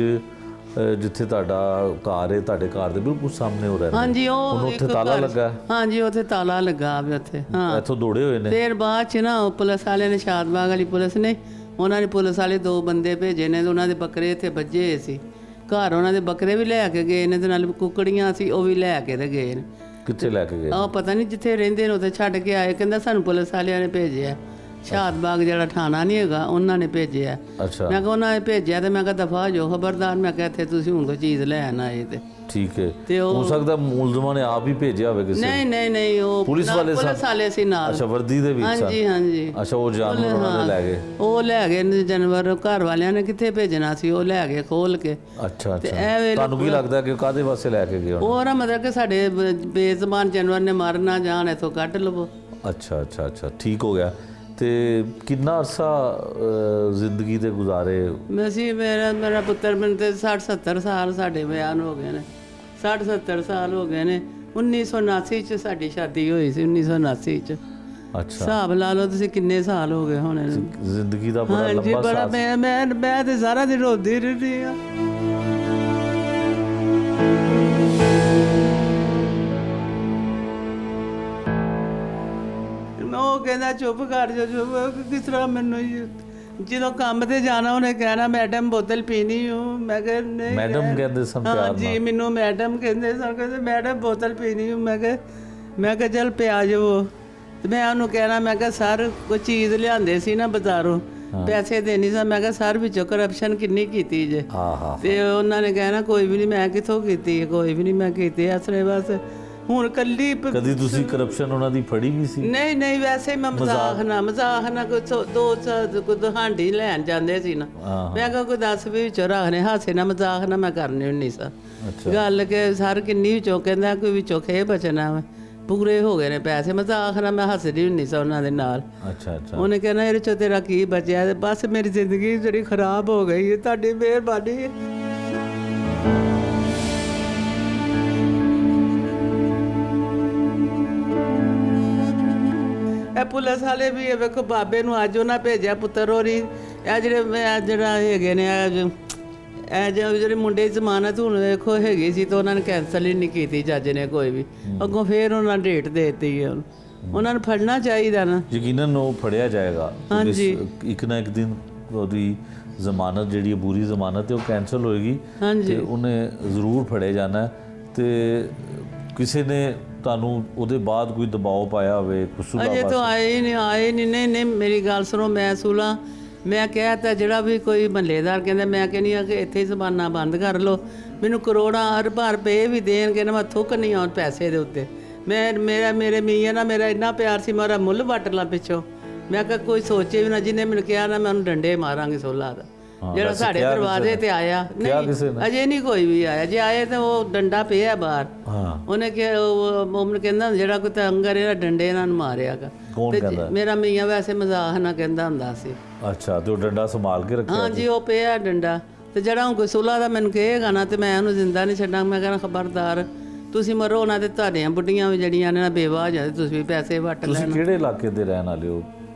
ਜਿੱਥੇ ਤੁਹਾਡਾ ਘਰ ਹੈ, ਤੁਹਾਡੇ ਘਰ ਦੇ ਬਿਲਕੁਲ ਸਾਹਮਣੇ ਹੋ ਰਿਹਾ? ਹਾਂਜੀ, ਉਹ ਉੱਥੇ ਤਾਲਾ ਲੱਗਾ? ਹਾਂਜੀ, ਉੱਥੇ ਤਾਲਾ ਲੱਗਾ ਵੀ ਉੱਥੇ। ਹਾਂ, ਇੱਥੋਂ ਦੌੜੇ ਹੋਏ ਨੇ? ਫਿਰ ਬਾਅਦ ਚ ਨਾ ਪੁਲਿਸ ਵਾਲਿਆਂ ਨੇ, ਸ਼ਾਦਬਾਗ ਵਾਲੀ ਪੁਲਿਸ ਨੇ, ਉਹਨਾਂ ਨੇ ਪੁਲਿਸ ਵਾਲੇ 2 ਬੰਦੇ ਭੇਜੇ ਨੇ। ਉਹਨਾਂ ਦੇ ਬੱਕਰੇ ਇੱਥੇ ਵੱਜੇ ਹੋਏ ਸੀ ਘਰ, ਉਹਨਾਂ ਦੇ ਬੱਕਰੇ ਵੀ ਲੈ ਕੇ ਗਏ ਨੇ, ਤੇ ਨਾਲ ਕੁੱਕੜੀਆਂ ਸੀ ਉਹ ਵੀ ਲੈ ਕੇ ਤੇ ਗਏ ਨੇ। ਕਿੱਥੇ ਲੈ ਕੇ ਗਏ? ਉਹ ਪਤਾ ਨਹੀਂ ਜਿੱਥੇ ਰਹਿੰਦੇ ਨੇ ਉੱਥੇ ਛੱਡ ਕੇ ਆਏ। ਕਹਿੰਦਾ ਸਾਨੂੰ ਪੁਲਿਸ ਵਾਲਿਆਂ ਨੇ ਭੇਜਿਆ, ਸ਼ਾਦਬਾਗ ਜਿਹੜਾ ਥਾਣਾ ਨਹੀਂ ਹੈਗਾ ਉਹਨਾਂ ਨੇ ਭੇਜਿਆ। ਅੱਛਾ। ਮੈਂ ਕਿਹਾ ਉਹਨਾਂ ਨੇ ਭੇਜਿਆ ਤੇ ਮੈਂ ਕਿਹਾ ਦਫਾ ਜੋ ਖਬਰਦਾਰ, ਮੈਂ ਕਿਹਾ ਇੱਥੇ ਤੁਸੀਂ ਹੁਣ ਕੋਈ ਚੀਜ਼ ਲੈਣ ਆਏ ਤੇ। ਠੀਕ ਹੈ। ਹੋ ਸਕਦਾ ਮੁਲਜ਼ਮਾਂ ਨੇ ਆਪ ਹੀ ਭੇਜਿਆ ਹੋਵੇ ਕਿਸੇ? ਨਹੀਂ, ਉਹ ਪੁਲਿਸ ਵਾਲੇ ਸੀ ਨਾਲ। ਅੱਛਾ, ਵਰਦੀ ਦੇ ਵਿੱਚ? ਹਾਂਜੀ। ਅੱਛਾ, ਉਹ ਜਾਨਵਰ ਉਹਨਾਂ ਨੇ ਲੈ ਗਏ? ਉਹ ਲੈ ਗਏ ਜਾਨਵਰ, ਘਰ ਵਾਲਿਆਂ ਨੇ ਕਿੱਥੇ ਭੇਜਣਾ ਸੀ, ਉਹ ਲੈ ਗਏ ਖੋਲ ਕੇ। ਅੱਛਾ। ਤੁਹਾਨੂੰ ਕੀ ਲੱਗਦਾ ਕਿ ਕਾਹਦੇ ਵਾਸਤੇ ਲੈ ਕੇ ਗਏ? ਉਹ ਨਾ ਮਤਲਬ ਕਿ ਸਾਡੇ ਬੇਜ਼ਬਾਨ ਜਾਨਵਰ ਨੇ ਮਰ ਨਾ ਜਾਣ, ਇੱਥੋਂ ਕੱਢ ਲਵੋ। ਅੱਛਾ, ਠੀਕ ਹੋ ਗਿਆ। ਤੇ ਕਿੰਨਾ ਅਰਸਾ ਜ਼ਿੰਦਗੀ ਦੇ ਗੁਜ਼ਾਰੇ? ਮੇਰਾ ਪੁੱਤਰ ਮੈਨੂੰ ਤੇ 60-70 ਸਾਲ ਸਾਡੇ ਬਿਆਨ ਹੋ ਗਏ ਨੇ, 60-70 ਸਾਲ ਹੋ ਗਏ ਨੇ। 1979 ਚ ਸਾਡੀ ਸ਼ਾਦੀ ਹੋਈ ਸੀ, 1979 ਚ। ਅੱਛਾ, ਹਿਸਾਬ ਲਾ ਲਓ ਤੁਸੀਂ ਕਿੰਨੇ ਸਾਲ ਹੋ ਗਏ ਹੋਣੇ ਜ਼ਿੰਦਗੀ ਦਾ ਬੜਾ ਲੰਬਾ ਸਾਥ। ਮੈਂ ਤੇ ਸਾਰਾ ਦਿਨ ਰੋਂਦੀ ਰਹਿੰਦੀ ਆ। ਉਹ ਕਹਿੰਦਾ ਚੁੱਪ ਕਰ ਜਾ, ਚੁੱਪ ਕਿਸ ਤਰ੍ਹਾਂ? ਮੈਨੂੰ ਜਦੋਂ ਕੰਮ ਤੇ ਜਾਣਾ ਉਹਨੇ ਕਹਿਣਾ ਮੈਡਮ ਬੋਤਲ ਪੀਣੀ ਹੂੰ। ਮੈਂ ਕਿਹਾ ਨਹੀਂ। ਮੈਡਮ ਕਹਿੰਦੇ ਸਨ ਪਿਆਰ ਨਾਲ? ਹਾਂਜੀ, ਮੈਨੂੰ ਮੈਡਮ ਕਹਿੰਦੇ ਸਨ, ਕਹਿੰਦੇ ਮੈਡਮ ਬੋਤਲ ਪੀਣੀ ਹੂੰ। ਮੈਂ ਕਿਹਾ ਚੱਲ ਪਿਆ ਜਾਵੋ। ਤੇ ਮੈਂ ਉਹਨੂੰ ਕਹਿਣਾ, ਮੈਂ ਕਿਹਾ ਸਰ ਕੋਈ ਚੀਜ਼ ਲਿਆਂਦੇ ਸੀ ਨਾ ਬਾਜ਼ਾਰੋਂ, ਪੈਸੇ ਦੇਣੀ ਸੀ। ਮੈਂ ਕਿਹਾ ਸਰ ਵਿੱਚੋਂ ਕਰਪਸ਼ਨ ਕਿੰਨੀ ਕੀਤੀ ਜੇ? ਤੇ ਉਹਨਾਂ ਨੇ ਕਹਿਣਾ ਕੋਈ ਵੀ ਨਹੀਂ। ਮੈਂ ਕਿੱਥੋਂ ਕੀਤੀ? ਕੋਈ ਵੀ ਨਹੀਂ ਮੈਂ ਕੀਤੀ। ਅਸਲੇ ਬਸ ਹੁਣ ਕੱਲੀ। ਕਦੀ ਤੁਸੀਂ ਕਰਪਸ਼ਨ ਉਹਨਾਂ ਦੀ ਫੜੀ ਵੀ ਸੀ? ਨਹੀਂ, ਵੈਸੇ ਮੈਂ ਮਜ਼ਾਕ ਨਾ ਕੋਈ 2 ਹਾਂਡੀ ਲੈਣ ਜਾਂਦੇ ਸੀ ਨਾ, ਮੈਂ ਕਿਹਾ ਕੋਈ 10 ਵੀ ਵਿੱਚੋਂ ਰੱਖਣੇ, ਹਾਸੇ ਨਾ ਮਜ਼ਾਕ ਨਾ ਮੈਂ ਕਰਨੀ ਹੁੰਦੀ ਸਾਂ ਗੱਲ। ਕਿ ਸਰ ਕਿੰਨੀ ਵਿੱਚੋਂ? ਕਹਿੰਦਾ ਕੋਈ ਵਿੱਚੋਂ ਖੇ ਬਚਣਾ ਵਾ, ਪੂਰੇ ਹੋ ਗਏ ਨੇ ਪੈਸੇ। ਮਜ਼ਾਕ ਨਾ ਮੈਂ ਹੱਸਦੀ ਹੁੰਦੀ ਸਾਂ ਉਹਨਾਂ ਦੇ ਨਾਲ। ਅੱਛਾ। ਉਹਨੇ ਕਹਿਣਾ ਇਹਦੇ ਚੋਂ ਤੇਰਾ ਕੀ ਬਚਿਆ? ਬਸ ਮੇਰੀ ਜ਼ਿੰਦਗੀ ਜਿਹੜੀ ਖਰਾਬ ਹੋ ਗਈ ਹੈ, ਤੁਹਾਡੀ ਮਿਹਰਬਾਨੀ ਹੈ। ਇਹ ਪੁਲਿਸ ਵਾਲੇ ਵੀ ਇਹ ਵੇਖੋ ਬਾਬੇ ਨੂੰ ਅੱਜ ਉਹਨਾਂ ਭੇਜਿਆ ਪੁੱਤਰ ਹੋਰੀ ਇਹ ਜਿਹੜਾ ਹੈਗੇ ਨੇ ਇਹ ਜਿਹੜੇ ਮੁੰਡੇ ਦੀ ਜ਼ਮਾਨਤ ਹੁਣ ਵੇਖੋ ਹੈਗੀ ਸੀ ਤਾਂ ਉਹਨਾਂ ਨੇ ਕੈਂਸਲ ਹੀ ਨਹੀਂ ਕੀਤੀ ਜੱਜ ਨੇ ਕੋਈ ਵੀ, ਅੱਗੋਂ ਫੇਰ ਉਹਨਾਂ ਨੇ ਡੇਟ ਦੇ ਦਿੱਤੀ ਹੈ। ਉਹਨਾਂ ਨੂੰ ਫੜਨਾ ਚਾਹੀਦਾ ਨਾ, ਯਕੀਨਨ ਉਹ ਫੜਿਆ ਜਾਏਗਾ। ਹਾਂਜੀ, ਇੱਕ ਨਾ ਇੱਕ ਦਿਨ ਉਹਦੀ ਜ਼ਮਾਨਤ ਜਿਹੜੀ ਬੁਰੀ ਜ਼ਮਾਨਤ ਹੈ ਉਹ ਕੈਂਸਲ ਹੋਏਗੀ ਤੇ ਉਹਨੇ ਜ਼ਰੂਰ ਫੜੇ ਜਾਣਾ। ਤੇ ਕਿਸੇ ਨੇ ਤੁਹਾਨੂੰ ਉਹਦੇ ਬਾਅਦ ਕੋਈ ਦਬਾਅ ਪਾਇਆ ਹੋਵੇ? ਅਜੇ ਤਾਂ ਆਏ ਨਹੀਂ। ਮੇਰੀ ਗੱਲ ਸੁਣੋ, ਮੈਂ ਸੂਲਾ ਮੈਂ ਕਿਹਾ ਤਾਂ ਜਿਹੜਾ ਵੀ ਕੋਈ ਮਹੱਲੇਦਾਰ ਕਹਿੰਦਾ, ਮੈਂ ਕਹਿੰਦੀ ਆ ਕਿ ਇੱਥੇ ਹੀ ਜ਼ਬਾਨਾਂ ਬੰਦ ਕਰ ਲਓ, ਮੈਨੂੰ ਕਰੋੜਾਂ ਅਰਬਾਂ ਰੁਪਏ ਵੀ ਦੇਣਗੇ ਨਾ, ਮੈਂ ਥੁੱਕ ਨਹੀਂ ਆਉਣ ਪੈਸੇ ਦੇ ਉੱਤੇ। ਮੇਰੇ ਮੀਆਂ ਨਾਲ ਮੇਰਾ ਇੰਨਾ ਪਿਆਰ ਸੀ, ਮੇਰਾ ਮੁੱਲ ਵੱਟ ਲਾ ਪਿੱਛੋਂ। ਮੈਂ ਕਿਹਾ ਕੋਈ ਸੋਚੇ ਵੀ ਨਾ, ਜਿਹਨੇ ਮੈਨੂੰ ਕਿਹਾ ਨਾ ਮੈਂ ਉਹਨੂੰ ਡੰਡੇ ਮਾਰਾਂਗੀ ਸੋਲਾ ਦਾ, ਜਿਹੜਾ ਸਾਡੇ ਦਰਵਾਜ਼ੇ ਤੇ ਆਇਆ। ਨਹੀਂ ਅਜੇ ਨਹੀਂ ਕੋਈ ਵੀ ਆਇਆ, ਜੇ ਆਏ ਤਾਂ ਉਹ ਡੰਡਾ ਪਿਆ ਬਾਹਰ। ਉਹਨੇ ਕਿਹਾ ਉਹ ਕਹਿੰਦਾ ਜਿਹੜਾ ਕੋਈ ਤੰਗਰ ਇਹਦਾ ਡੰਡੇ ਨਾਲ ਮਾਰਿਆਗਾ। ਮੇਰਾ ਮੀਆਂ ਵੈਸੇ ਮਜ਼ਾਕ ਨਾਲ ਕਹਿੰਦਾ ਹੁੰਦਾ ਸੀ। ਅੱਛਾ, ਤੇ ਉਹ ਡੰਡਾ ਸੰਭਾਲ ਕੇ ਰੱਖਿਆ? ਹਾਂਜੀ, ਉਹ ਪਿਆ ਡੰਡਾ। ਤੇ ਜਿਹੜਾ ਹੁਣ ਕੋਈ ਸੁਲਾ ਦਾ ਮੈਨੂੰ ਕਹੇਗਾ ਨਾ ਤੇ ਮੈਂ ਉਹਨੂੰ ਜ਼ਿੰਦਾ ਨਹੀਂ ਛੱਡਾਂ। ਮੈਂ ਕਹਿੰਦਾ ਖਬਰਦਾਰ, ਤੁਸੀਂ ਮਰੋ ਨਾ ਤੇ ਤੁਹਾਡੀਆਂ ਬੁੱਢੀਆਂ ਵੀ ਜਿਹੜੀਆਂ ਨੇ ਬੇਵਾਹ ਜਾਂਦੇ, ਤੁਸੀਂ ਵੀ ਪੈਸੇ ਵੱਟ ਲੈਣ। ਤੁਸੀਂ ਕਿਹੜੇ ਇਲਾਕੇ ਦੇ ਰਹਿਣ ਵਾਲੇ ਹੋ?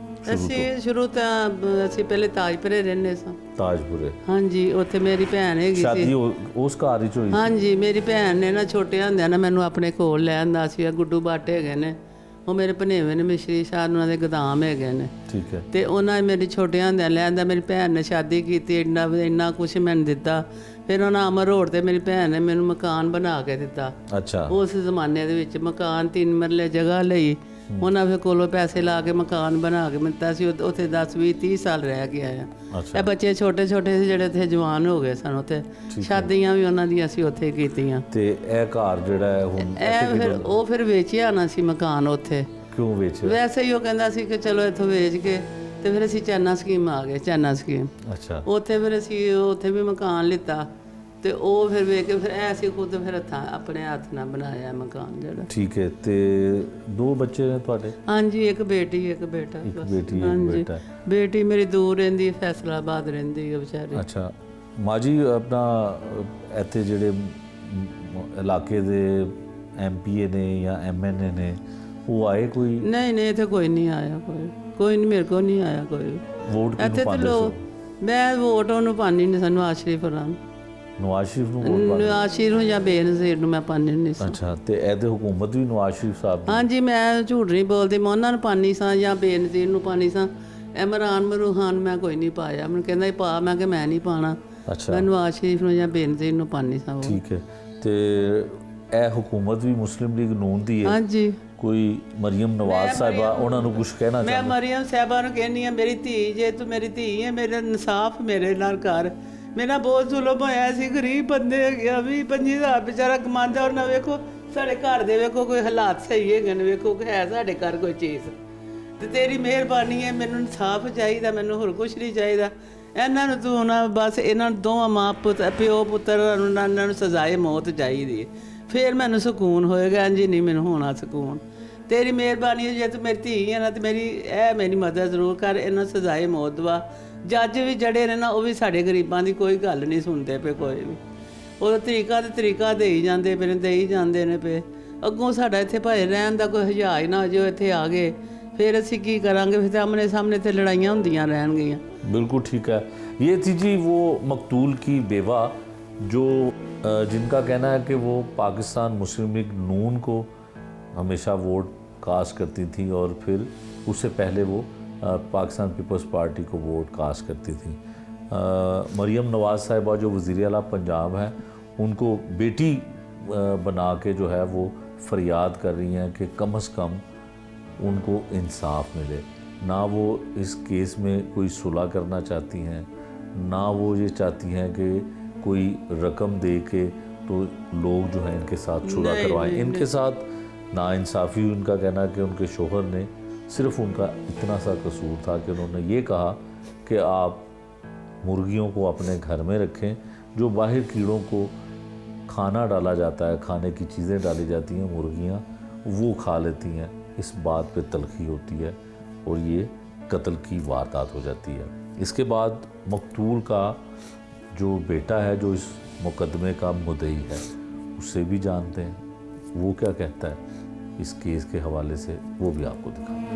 ਅਸੀਂ ਸ਼ੁਰੂ ਤਾਂ ਅਸੀਂ ਪਹਿਲੇ ਤਾਜਪੁਰੇ ਰਹਿੰਦੇ ਸਾਂ। ਤਾਜਪੁਰੇ? ਹਾਂਜੀ, ਉੱਥੇ ਮੇਰੀ ਭੈਣ ਹੈਗੀ ਸੀ। ਸ਼ਾਦੀ ਉਸ ਘਰ ਵਿੱਚ ਹੋਈ? ਹਾਂਜੀ, ਮੇਰੀ ਭੈਣ ਨੇ ਨਾ ਛੋਟੇ ਹੁੰਦਿਆਂ ਨਾ ਮੈਨੂੰ ਆਪਣੇ ਕੋਲ ਲੈ ਆਂਦਾ ਸੀ। ਗੁੱਡੂ ਬਾਟ ਹੈਗੇ ਨੇ, ਉਹ ਮੇਰੇ ਭਨੇਵੇਂ ਨੇ, ਮਿਸ਼ਰੀ ਸ਼ਾਹ ਉਹਨਾਂ ਦੇ ਗੋਦਾਮ ਹੈਗੇ ਨੇ। ਠੀਕ ਹੈ। ਤੇ ਉਹਨਾਂ ਮੇਰੀ ਛੋਟਿਆਂ ਹੁੰਦਿਆਂ ਲੈ ਆਂਦਾ। ਮੇਰੀ ਭੈਣ ਨੇ ਸ਼ਾਦੀ ਕੀਤੀ, ਇੰਨਾ ਕੁਛ ਮੈਨੂੰ ਦਿੱਤਾ। ਫਿਰ ਉਹਨਾਂ ਅਮਰ ਰੋਡ ਤੇ ਮੇਰੀ ਭੈਣ ਨੇ ਮੈਨੂੰ ਮਕਾਨ ਬਣਾ ਕੇ ਦਿੱਤਾ। ਅੱਛਾ। ਉਸ ਜ਼ਮਾਨੇ ਦੇ ਵਿੱਚ ਮਕਾਨ 3 ਮਰਲੇ ਜਗ੍ਹਾ ਲਈ ਉਹਨਾਂ ਫਿਰ ਕੋਲੋਂ ਪੈਸੇ ਲਾ ਕੇ ਮਕਾਨ ਬਣਾ ਕੇ ਦਿੱਤਾ ਸੀ। ਉੱਥੇ 10 20 30 ਸਾਲ ਰਹਿ ਕੇ ਆਇਆ। ਇਹ ਬੱਚੇ ਛੋਟੇ ਛੋਟੇ ਸੀ ਜਿਹੜੇ ਉੱਥੇ ਜਵਾਨ ਹੋ ਗਏ ਸਨ। ਉੱਥੇ ਸ਼ਾਦੀਆਂ ਵੀ ਉਹਨਾਂ ਦੀਆਂ ਅਸੀਂ ਉੱਥੇ ਕੀਤੀਆਂ। ਤੇ ਇਹ ਘਰ ਜਿਹੜਾ ਹੈ ਹੁਣ ਉਹ ਫਿਰ ਵੇਚਿਆ ਨਾ ਸੀ ਮਕਾਨ ਉੱਥੇ। ਕਿਉਂ ਵੇਚਿਆ? ਵੈਸੇ ਹੀ ਉਹ ਕਹਿੰਦਾ ਸੀ ਕਿ ਚਲੋ ਇੱਥੋਂ ਵੇਚ ਕੇ ਤੇ ਫਿਰ ਅਸੀਂ ਚਾਈਨਾ ਸਕੀਮ ਆ ਗਏ। China scheme. ਅੱਛਾ। ਉੱਥੇ ਫਿਰ ਅਸੀਂ ਉੱਥੇ ਵੀ ਮਕਾਨ ਲਿੱਤਾ ਤੇ ਉਹ ਫਿਰ ਵੇਖ ਕੇ ਫਿਰ ਅਸੀਂ ਖੁਦ ਫਿਰ ਆਪਣੇ ਹੱਥ ਨਾਲ ਬਣਾਇਆ ਮਕਾਨ ਜਿਹੜਾ। ਠੀਕ ਹੈ। ਤੇ 2 ਬੱਚੇ ਨੇ ਤੁਹਾਡੇ? ਹਾਂਜੀ, ਇੱਕ ਬੇਟੀ ਇੱਕ ਬੇਟਾ। ਇੱਕ ਬੇਟੀ ਇੱਕ ਬੇਟਾ। ਬੇਟੀ ਮੇਰੀ ਦੂਰ ਰਹਿੰਦੀ, ਫੈਸਲਾਬਾਦ ਰਹਿੰਦੀ ਹੈ ਵਿਚਾਰੀ। ਅੱਛਾ। ਮਾਂ ਜੀ, ਆਪਣਾ ਇੱਥੇ ਜਿਹੜੇ ਇਲਾਕੇ ਦੇ ਐਮਪੀਏ ਨੇ ਜਾਂ ਐਮਐਨਏ ਨੇ ਉਹ ਆਏ ਕੋਈ? ਨਹੀਂ, ਇੱਥੇ ਕੋਈ ਨਹੀਂ ਆਇਆ। ਕੋਈ ਨਹੀਂ, ਮੇਰੇ ਕੋਲ ਨਹੀਂ ਆਇਆ ਕੋਈ। ਵੋਟ ਕਿਹਨੂੰ ਪਾਉਂਦੇ ਹੋ? ਮੈਂ ਵੋਟ ਉਹਨੂੰ ਪਾਣੀ ਨਹੀਂ, ਸਾਨੂੰ ਆਸ਼ਰੀਫ ਨੂੰ। ਨਵਾਜ਼ ਸ਼ਰੀਫ ਨੂੰ ਵੋਟ ਪਾਉਂਦੇ? ਨਵਾਜ਼ ਸ਼ਰੀਫ ਨੂੰ ਜਾਂ ਬੇਨਜ਼ੀਰ ਨੂੰ ਮੈਂ ਪਾਣੀ ਨਹੀਂ ਸੀ। ਅੱਛਾ। ਤੇ ਇਹਦੇ ਹੁਕੂਮਤ ਵੀ ਨਵਾਜ਼ ਸ਼ਰੀਫ ਸਾਹਿਬ? ਹਾਂਜੀ, ਮੈਂ ਝੂਠ ਨਹੀਂ ਬੋਲਦੀ, ਮੈਂ ਉਹਨਾਂ ਨੂੰ ਪਾਣੀ ਸਾਂ ਜਾਂ ਬੇਨਜ਼ੀਰ ਨੂੰ ਪਾਣੀ ਸਾਂ। ਇਮਰਾਨ ਮਰੂਹਾਨ ਮੈਂ ਕੋਈ ਨਹੀਂ ਪਾਇਆ। ਮੈਨੂੰ ਕਹਿੰਦਾ ਪਾ, ਮੈਂ ਕਿ ਮੈਂ ਨਹੀਂ ਪਾਣਾ। ਅੱਛਾ। ਮੈਂ ਨਵਾਜ਼ ਸ਼ਰੀਫ ਨੂੰ ਜਾਂ ਬੇਨਜ਼ੀਰ ਨੂੰ ਪਾਣੀ ਸਾਂ। ਠੀਕ ਹੈ। ਤੇ ਇਹ ਹੁਕੂਮਤ ਵੀ ਮੁਸਲਿਮ ਲੀਗ ਨੂਨ ਦੀ ਹੈ? ਹਾਂਜੀ। ਕੋਈ ਮਰੀਮ ਨਵਾਜ਼ ਸਾਹਿਬਾ ਉਹਨਾਂ ਨੂੰ ਕੁਝ ਕਹਿਣਾ ਚਾਹੁੰਦੇ? ਮੈਂ ਮਰੀਮ ਸਾਹਿਬਾ ਨੂੰ ਕਹਿੰਦੀ ਆ, ਮੇਰੀ ਧੀ, ਜੇ ਤੂੰ ਮੇਰੀ ਧੀ ਹੈ, ਮੇਰੇ ਇਨਸਾਫ ਮੇਰੇ ਨਾਲ ਕਰ। ਮੇਰਾ ਬਹੁਤ ਜ਼ੁਲਮ ਹੋਇਆ ਸੀ, ਗਰੀਬ ਬੰਦੇ ਹੈਗੇ ਆ, 20-25 ਵਿਚਾਰਾ ਕਮਾਉਂਦਾ। ਔਰ ਨਾ ਵੇਖੋ ਸਾਡੇ ਘਰ ਦੇ ਵੇਖੋ ਕੋਈ ਹਾਲਾਤ ਸਹੀ ਹੈਗੇ ਨੇ, ਵੇਖੋ ਕਿ ਹੈ ਸਾਡੇ ਘਰ ਕੋਈ ਚੀਜ਼। ਤੇ ਤੇਰੀ ਮਿਹਰਬਾਨੀ ਹੈ, ਮੈਨੂੰ ਇਨਸਾਫ ਚਾਹੀਦਾ, ਮੈਨੂੰ ਹੋਰ ਕੁਛ ਨਹੀਂ ਚਾਹੀਦਾ। ਇਹਨਾਂ ਨੂੰ ਤੂੰ ਨਾ ਬਸ ਇਹਨਾਂ ਨੂੰ ਦੋਵਾਂ ਮਾਂ ਪਿਓ ਪੁੱਤਰ ਨੂੰ ਇਹਨਾਂ ਨੂੰ ਸਜ਼ਾਏ ਮੌਤ ਚਾਹੀਦੀ ਹੈ, ਫਿਰ ਮੈਨੂੰ ਸਕੂਨ ਹੋਏਗਾ। ਇੰਝ ਨਹੀਂ ਮੈਨੂੰ ਹੋਣਾ ਸਕੂਨ। ਤੇਰੀ ਮਿਹਰਬਾਨੀ, ਜੇ ਤੂੰ ਮੇਰੀ ਧੀ ਹੈ ਨਾ ਤੇ ਮੇਰੀ ਮਦਦ ਜ਼ਰੂਰ ਕਰ, ਇਹਨਾਂ ਸਜ਼ਾਏ ਮੌਤ ਦਵਾ। ਜੱਜ ਵੀ ਜਿਹੜੇ ਨੇ ਨਾ ਉਹ ਵੀ ਸਾਡੇ ਗਰੀਬਾਂ ਦੀ ਕੋਈ ਗੱਲ ਨਹੀਂ ਸੁਣਦੇ ਪਏ ਕੋਈ ਵੀ। ਉਹ ਤਰੀਕਾ ਦੇਈ ਜਾਂਦੇ ਪਏ। ਅੱਗੋਂ ਸਾਡਾ ਇੱਥੇ ਭਾਵੇਂ ਰਹਿਣ ਦਾ ਕੋਈ ਹਜ਼ਾਰ ਹੀ ਨਾ ਹੋ ਜਾਏ, ਇੱਥੇ ਆ ਗਏ फिर असी की करांगे, फिर आमने सामने थे लड़ाइयाँ होंदियां रहनगियां। बिल्कुल ठीक है। ये थी जी वो मकतूल की बेवा जो जिनका कहना है कि वो पाकिस्तान मुस्लिम लीग नून को हमेशा वोट कास्ट करती थी और फिर उससे पहले वो पाकिस्तान पीपल्स पार्टी को वोट कास्ट करती थी। मरियम नवाज़ साहिबा जो वज़ीर आला पंजाब हैं, उनको बेटी बना के जो है वो फरियाद कर रही हैं कि कम से कम उनको इंसाफ मिले। ना वो इस केस में कोई सुलह करना चाहती हैं, ना वो ये चाहती हैं कि कोई रकम दे के तो लोग जो हैं इनके साथ सुलह करवाएं। इनके साथ नाइंसाफ़ी, उनका कहना है कि उनके शोहर ने सिर्फ़ उनका इतना सा कसूर था कि उन्होंने ये कहा कि आप मुर्गियों को अपने घर में रखें, जो बाहर कीड़ों को खाना डाला जाता है, खाने की चीज़ें डाली जाती हैं, मुर्गियाँ वो खा लेती हैं। इस बात पे तलखी होती है और ये कत्ल की वारदात हो जाती है। इसके बाद मकतूल का जो बेटा है, जो इस मुकदमे का मुद्दई है, उससे भी जानते हैं वो क्या कहता है। इस केस के हवाले से वो भी आपको दिखाते हैं।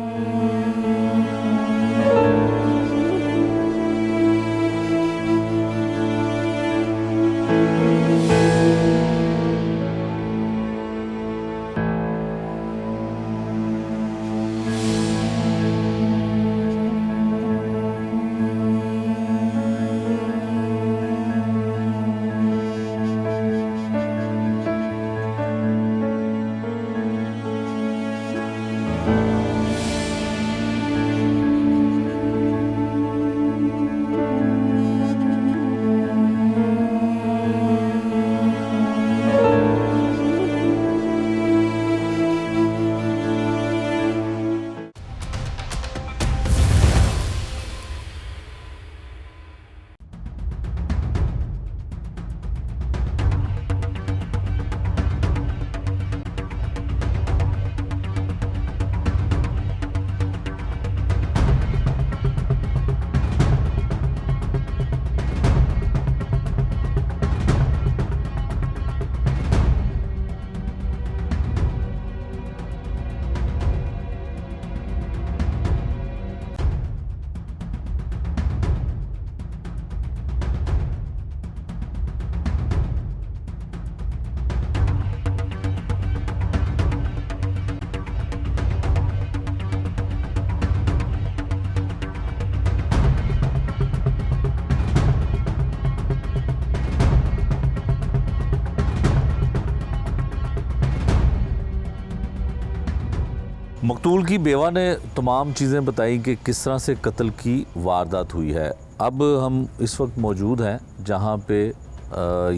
मकतूल की बेवा ने तमाम चीज़ें बताई कि किस तरह से कत्ल की वारदात हुई है। अब हम इस वक्त मौजूद हैं जहां पे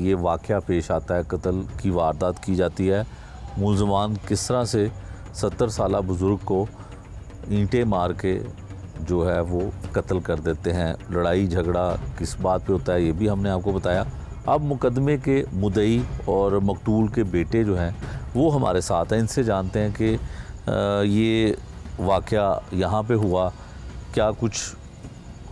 ये वाक़या पेश आता है, कत्ल की वारदात की जाती है। मुलज़मान किस तरह से 70 साला बुज़ुर्ग को ईंटें मार के जो है वो कत्ल कर देते हैं। लड़ाई झगड़ा किस बात पे होता है ये भी हमने आपको बताया। अब मुकदमे के मुद्दई और मकतूल के बेटे जो हैं वो हमारे साथ हैं, इनसे जानते हैं कि ये वाक़या यहाँ पे हुआ, क्या कुछ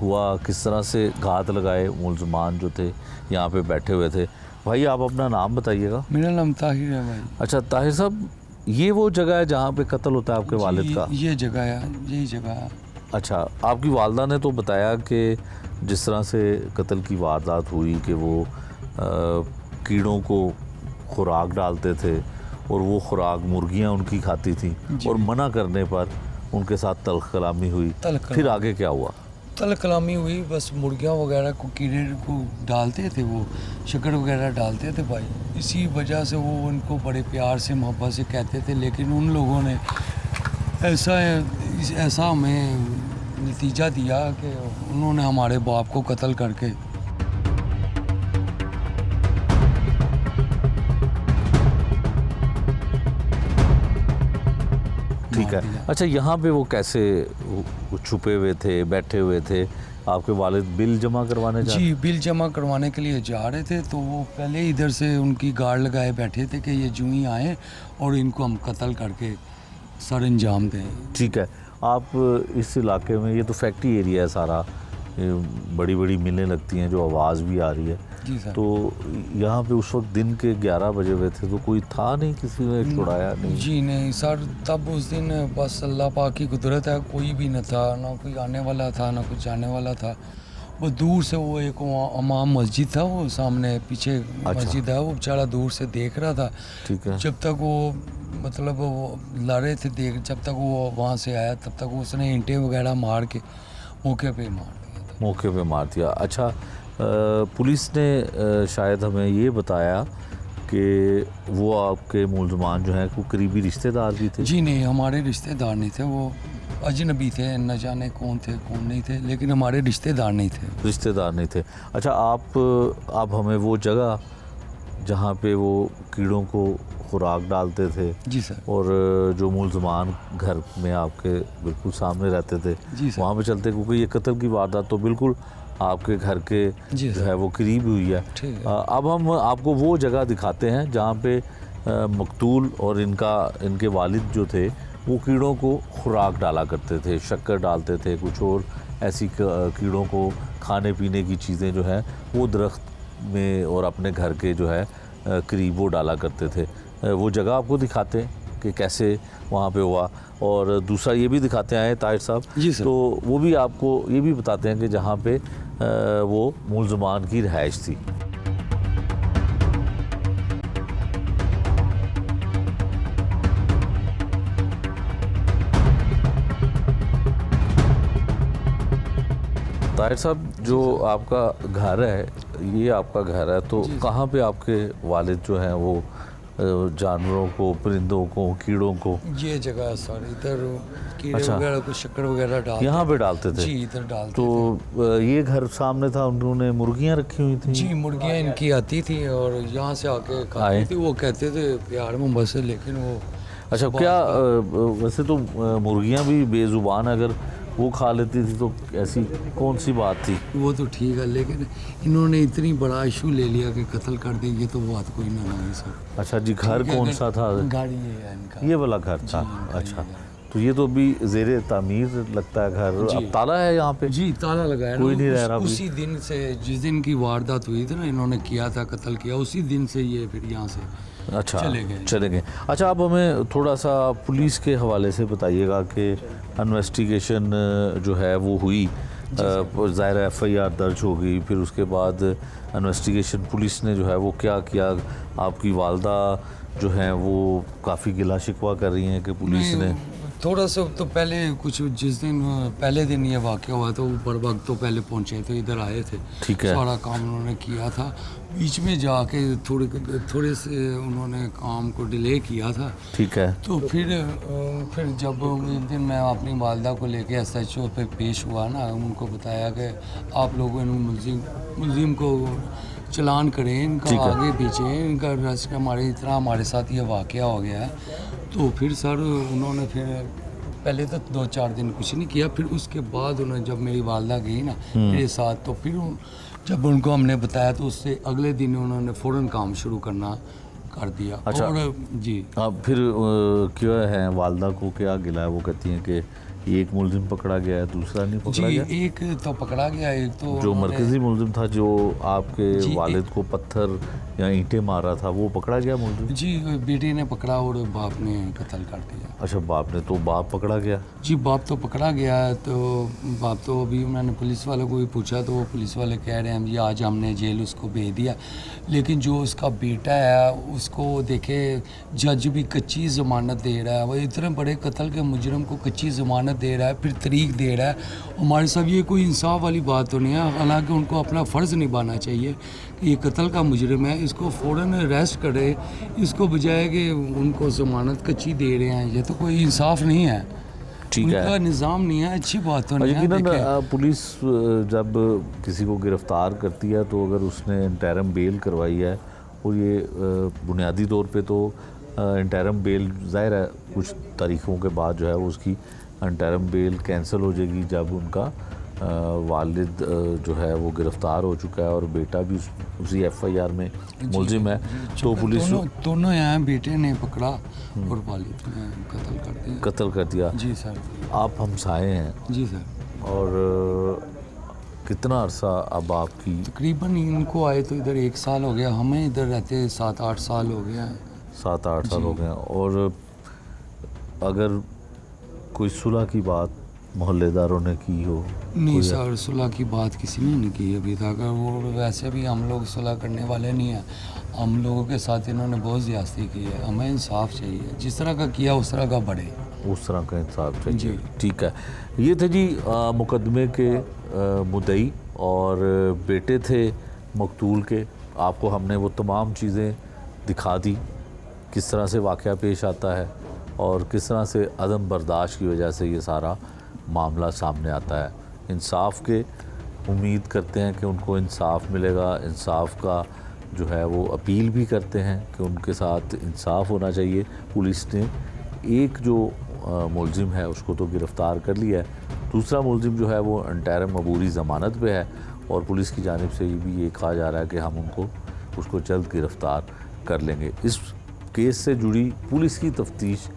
हुआ, किस तरह से घात लगाए मुलज़मान जो थे यहाँ पे बैठे हुए थे। भाई आप अपना नाम बताइएगा। मेरा नाम ताहिर है भाई। अच्छा ताहिर साहब, ये वो जगह है जहाँ पे कत्ल होता है आपके वालिद का? ये जगह है, यही जगह है। अच्छा, आपकी वालदा ने तो बताया कि जिस तरह से कत्ल की वारदात हुई कि वो कीड़ों को खुराक डालते थे और वो खुराक मुर्गियां उनकी खाती थी और मना करने पर उनके साथ तल्ख कलामी हुई। फिर आगे क्या हुआ? तल्ख कलामी हुई, बस मुर्गियां वगैरह को कीड़े को डालते थे, वो शक्कर वगैरह डालते थे भाई। इसी वजह से वो उनको बड़े प्यार से मोहब्बत से कहते थे, लेकिन उन लोगों ने ऐसा हमें नतीजा दिया कि उन्होंने हमारे बाप को कत्ल करके ठीक है। अच्छा, यहाँ पे वो कैसे छुपे हुए थे, बैठे हुए थे? आपके वालिद बिल जमा करवाने जी, बिल जमा करवाने के लिए जा रहे थे, तो वो पहले इधर से उनकी गार्ड लगाए बैठे थे कि ये जूं ही आए और इनको हम कत्ल करके सर अंजाम दें। ठीक है। आप इस इलाके में, ये तो फैक्ट्री एरिया है सारा, बड़ी बड़ी मिलें लगती हैं, जो आवाज़ भी आ रही है जी सर। तो यहाँ पे उस वक्त दिन के 11 बजे हुए थे, तो कोई था नहीं, किसी ने छुड़ाया नहीं? जी नहीं सर, तब उस दिन बस अल्लाह पाक की कुदरत है, कोई भी न था, ना कोई आने वाला था ना कुछ जाने वाला था। वो दूर से वो एक इमाम मस्जिद था, वो सामने पीछे मस्जिद है, वो बेचारा दूर से देख रहा था। ठीक है। जब तक वो मतलब वो लड़े थे देख, जब तक वो वहाँ से आया तब तक उसने ईंटें वगैरह मार के मौके पे मार दिया था। मौके पे मार दिया। अच्छा, पुलिस ने शायद हमें ये बताया कि वो आपके मुलज़मान जो हैं वो करीबी रिश्तेदार भी थे? जी नहीं, हमारे रिश्तेदार नहीं थे, वो अजनबी थे, न जाने कौन थे कौन नहीं थे, लेकिन हमारे रिश्तेदार नहीं थे। रिश्तेदार नहीं थे। अच्छा, आप हमें वो जगह जहाँ पे वो कीड़ों को खुराक डालते थे जी सर, और जो मुलज़मान घर में आपके बिल्कुल सामने रहते थे, जी सर, वहाँ पे चलते, क्योंकि ये कत्ल की वारदात तो बिल्कुल आपके घर के जो है वो करीब हुई है। अब हम आपको वो जगह दिखाते हैं जहाँ पे मकतूल और इनके वालिद जो थे वो कीड़ों को खुराक डाला करते थे, शक्कर डालते थे, कुछ और ऐसी कीड़ों को खाने पीने की चीज़ें जो हैं वो दरख्त में और अपने घर के जो है करीब वो डाला करते थे। वो जगह आपको दिखाते हैं। कि कैसे वहाँ पे हुआ, और दूसरा ये भी दिखाते आए ताहिर साहब। जी सर। तो वो भी आपको ये भी बताते हैं कि जहाँ पे वो मुलजमान की रिहाइश थी। ताहिर साहब, जो आपका घर है, ये आपका घर है, तो कहाँ पे आपके वालिद जो हैं वो जानवरों को, परिंदों को, कीड़ों को? ये जगह सर इधर कीड़े अच्छा। वगैरह को शक्कर वगैरह डालते यहाँ पे डालते थे? जी इधर डालते तो ये घर सामने था, उन्होंने मुर्गियाँ रखी हुई थी? जी मुर्गियाँ इनकी आती थी और यहाँ से आके खाती थी। वो कहते थे प्यार मोहब्बत से, लेकिन वो अच्छा, क्या वैसे तो मुर्गियाँ भी बेजुबान, अगर वो खा लेती थी तो ऐसी कौन सी बात थी? वो तो ठीक है, लेकिन इन्होंने इतनी बड़ा इशू ले लिया कि कत्ल कर देंगे, तो वो बात कोई ना नहीं सर। अच्छा जी, घर कौन सा था? गाड़ी ये है इनका, ये वाला घर था। अच्छा, तो ये तो अभी ज़ेरे तामीर लगता है घर। अब ताला है यहाँ पे? जी ताला लगाया, कोई नहीं रह रहा अभी? उसी दिन से, जिस दिन की वारदात हुई थी ना, इन्होंने किया था, कत्ल किया, उसी दिन से ये फिर यहाँ से अच्छा चले गए। अच्छा, आप हमें थोड़ा सा पुलिस के हवाले से बताइएगा कि इन्वेस्टिगेशन जो है वो हुई, ज़ाहिर FIR दर्ज हो गई, फिर उसके बाद इन्वेस्टिगेशन पुलिस ने जो है वो क्या किया? आपकी वालदा जो हैं वो काफ़ी गिला शिकवा कर रही हैं कि पुलिस ने थोड़ा सा तो पहले कुछ, जिस दिन पहले दिन ये वाक़या हुआ तो ऊपर वक्त तो पहले पहुंचे थे, इधर आए थे, ठीक है, सारा काम उन्होंने किया था। बीच में जाके थोड़े से उन्होंने काम को डिले किया था, ठीक है। तो फिर जब एक दिन मैं अपनी वालदा को लेके SHO पे पेश हुआ ना, उनको बताया कि आप लोगों ने मुलजिम को चलान करें, इनका आगे पीछे इनका अरेस्ट, हमारे साथ ये वाक़या हो गया है। तो फिर सर उन्होंने फिर पहले तो 2-4 दिन कुछ नहीं किया, फिर उसके बाद उन्होंने, जब मेरी वालदा गई ना मेरे साथ, तो फिर जब उनको हमने बताया तो उससे अगले दिन उन्होंने फ़ौरन काम शुरू करना कर दिया। अच्छा। और जी अब फिर क्या है, वालदा को क्या गिला है? वो कहती हैं कि एक मुलजिम पकड़ा गया है, दूसरा नहीं पकड़ा गया? एक तो पकड़ा गया, एक तो जो मरकजी मुलजिम था, जो आपके वालिद को पत्थर या ईंटें मार रहा था, वो पकड़ा गया मुलजिम? जी बेटे ने पकड़ा और बाप ने कत्ल कर दिया। अच्छा, बाप ने, तो बाप पकड़ा गया? जी बाप तो पकड़ा गया, तो बाप तो अभी मैंने पुलिस वालों को भी पूछा, तो वो पुलिस वाले कह रहे हैं जी आज हमने जेल उसको भेज दिया, लेकिन जो उसका बेटा है उसको देखे जज भी कच्ची ज़मानत दे रहा है। वो इतने बड़े कत्ल के मुजरम को कच्ची ज़मानत दे रहा है, फिर तरीक दे रहा है। हमारे साहब ये कोई इंसाफ वाली बात तो नहीं है। हालांकि उनको अपना फ़र्ज़ निभाना चाहिए कि ये कत्ल का मुजरम है, इसको फ़ौरन अरेस्ट करे, इसको बजाय कि उनको ज़मानत कच्ची दे रहे हैं। ये तो कोई इंसाफ नहीं है, ठीक है, उनका निज़ाम नहीं है, अच्छी बात तो नहीं है। यकीनन पुलिस जब किसी को गिरफ़्तार करती है तो अगर उसने इंटरम बेल करवाई है, और ये बुनियादी तौर पे तो इंटरम बेल ज़ाहिर है कुछ तारीखों के बाद जो है वो उसकी इंटरम बेल कैंसिल हो जाएगी जब उनका वालिद जो है वो गिरफ़्तार हो चुका है और बेटा भी उसी FIR में मुलजिम है। तो पुलिस दोनों यहाँ बेटे ने पकड़ा और वालिद ने कत्ल कर दिया। जी सर। आप हमसाए हैं? जी सर। और कितना अरसा अब आपकी? तकरीबन इनको आए तो इधर 1 साल हो गया, हमें इधर रहते 7-8 साल हो गया। 7-8 साल हो गए। और अगर कोई सुलह की बात मोहल्लेदारों ने की हो? नहीं सर, सुलह की बात किसी ने नहीं की अभी तक। वो वैसे भी हम लोग सुलह करने वाले नहीं हैं, हम लोगों के साथ इन्होंने बहुत ज़्यादती की है। हमें इंसाफ चाहिए, जिस तरह का किया उस तरह का बढ़े, उस तरह का इंसाफ चाहिए जी। ठीक है। ये थे जी मुकदमे के मुद्दई और बेटे थे मकतूल के। आपको हमने वो तमाम चीज़ें दिखा दी, किस तरह से वाक़या पेश आता है और किस तरह से अदम बर्दाश्त की वजह से ये सारा मामला सामने आता है। इंसाफ के उम्मीद करते हैं कि उनको इंसाफ मिलेगा, इंसाफ का जो है वो अपील भी करते हैं कि उनके साथ इंसाफ होना चाहिए। पुलिस ने एक जो मुलजिम है उसको तो गिरफ़्तार कर लिया है, दूसरा मुलजिम जो है वो अंतरिम अबूरी ज़मानत पे है और पुलिस की जानिब से भी ये कहा जा रहा है कि हम उसको जल्द गिरफ़्तार कर लेंगे। इस केस से जुड़ी पुलिस की तफ्तीश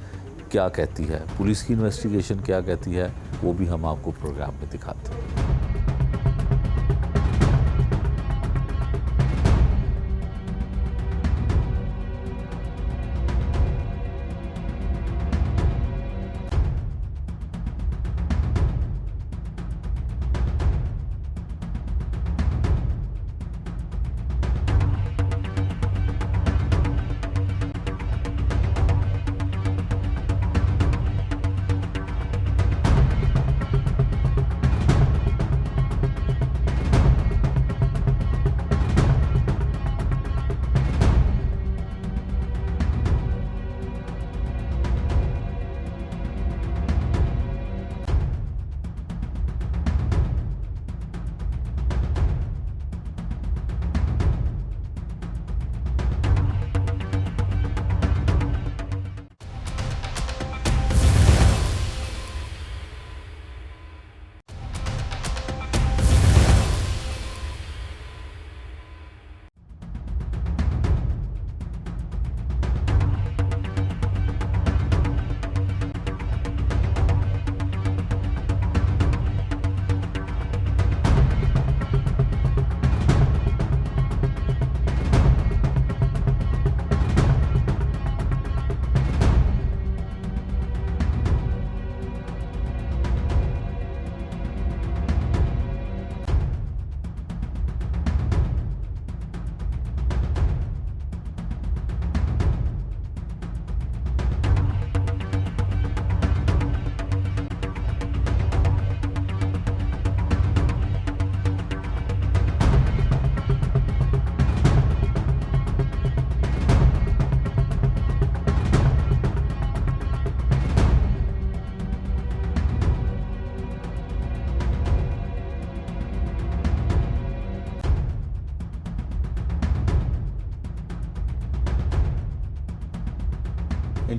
क्या कहती है, पुलिस की इन्वेस्टिगेशन क्या कहती है, वो भी हम आपको प्रोग्राम में दिखाते हैं।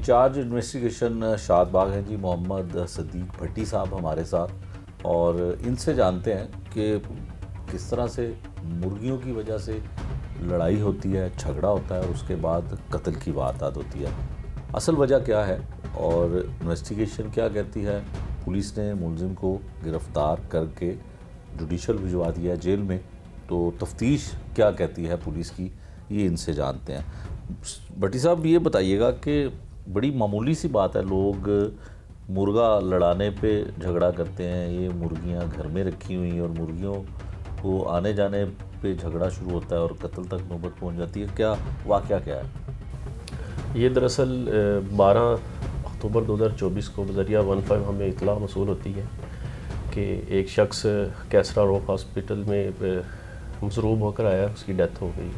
इंचार्ज इन्वेस्टिगेशन शादबाग हैं जी मोहम्मद सदीक भट्टी साहब हमारे साथ, और इनसे जानते हैं कि किस तरह से मुर्गियों की वजह से लड़ाई होती है, झगड़ा होता है और उसके बाद कत्ल की वारदात होती है। असल वजह क्या है और इन्वेस्टिगेशन क्या कहती है। पुलिस ने मुलजिम को गिरफ़्तार करके जुडिशल भिजवा दिया है जेल में, तो तफ्तीश क्या कहती है पुलिस की, ये इनसे जानते हैं। भट्टी साहब ये बताइएगा कि बड़ी मामूली सी बात है, लोग मुर्गा लड़ाने पे झगड़ा करते हैं, ये मुर्गियां घर में रखी हुई और मुर्गियों को आने जाने पे झगड़ा शुरू होता है और कत्ल तक नौबत पहुंच जाती है। क्या वाक़या क्या है? ये दरअसल 12 अक्टूबर 2024 को बज़रिया 15 हमें इतला मसूल होती है कि एक शख्स कैसरा रोक हॉस्पिटल में मसरूब होकर आया, उसकी डेथ हो गई।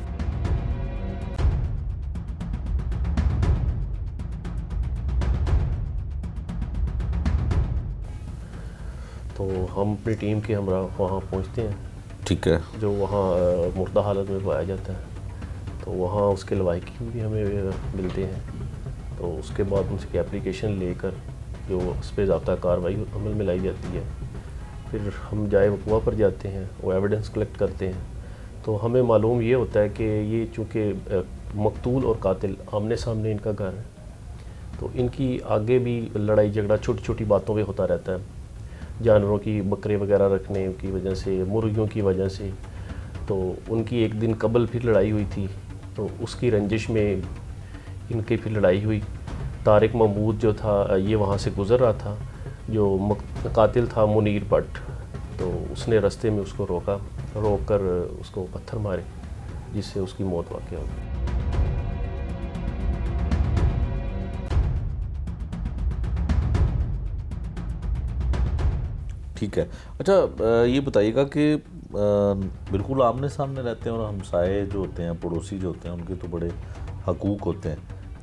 तो हम अपनी टीम के हमरा वहाँ पहुँचते हैं, ठीक है, जो वहाँ मुर्दा हालत में पाया जाता है, तो वहाँ उसके लवाहिकीन भी हमें मिलते हैं। तो उसके बाद उनसे एप्लीकेशन लेकर जो उस पर ज़ाब्ता कार्रवाई अमल में लाई जाती है। फिर हम जाए वक़ुआ पर जाते हैं, वो एविडेंस कलेक्ट करते हैं। तो हमें मालूम ये होता है कि ये चूँकि मकतूल और कातिल आमने सामने इनका घर है, तो इनकी आगे भी लड़ाई झगड़ा छोटी छोटी बातों पे होता रहता है, जानवरों की बकरे वगैरह रखने की वजह से, मुर्गियों की वजह से। तो उनकी एक दिन कबल फिर लड़ाई हुई थी, तो उसकी रंजिश में इनकी फिर लड़ाई हुई। तारिक महमूद जो था ये वहाँ से गुज़र रहा था, जो कातिल था मुनीर भट्ट, तो उसने रास्ते में उसको रोक कर उसको पत्थर मारे, जिससे उसकी मौत वाक़ हो गई। ठीक है। अच्छा, ये बताइएगा कि बिल्कुल आमने सामने रहते हैं और हमसाए जो होते हैं, पड़ोसी जो होते हैं, उनके तो बड़े हकूक़ होते हैं,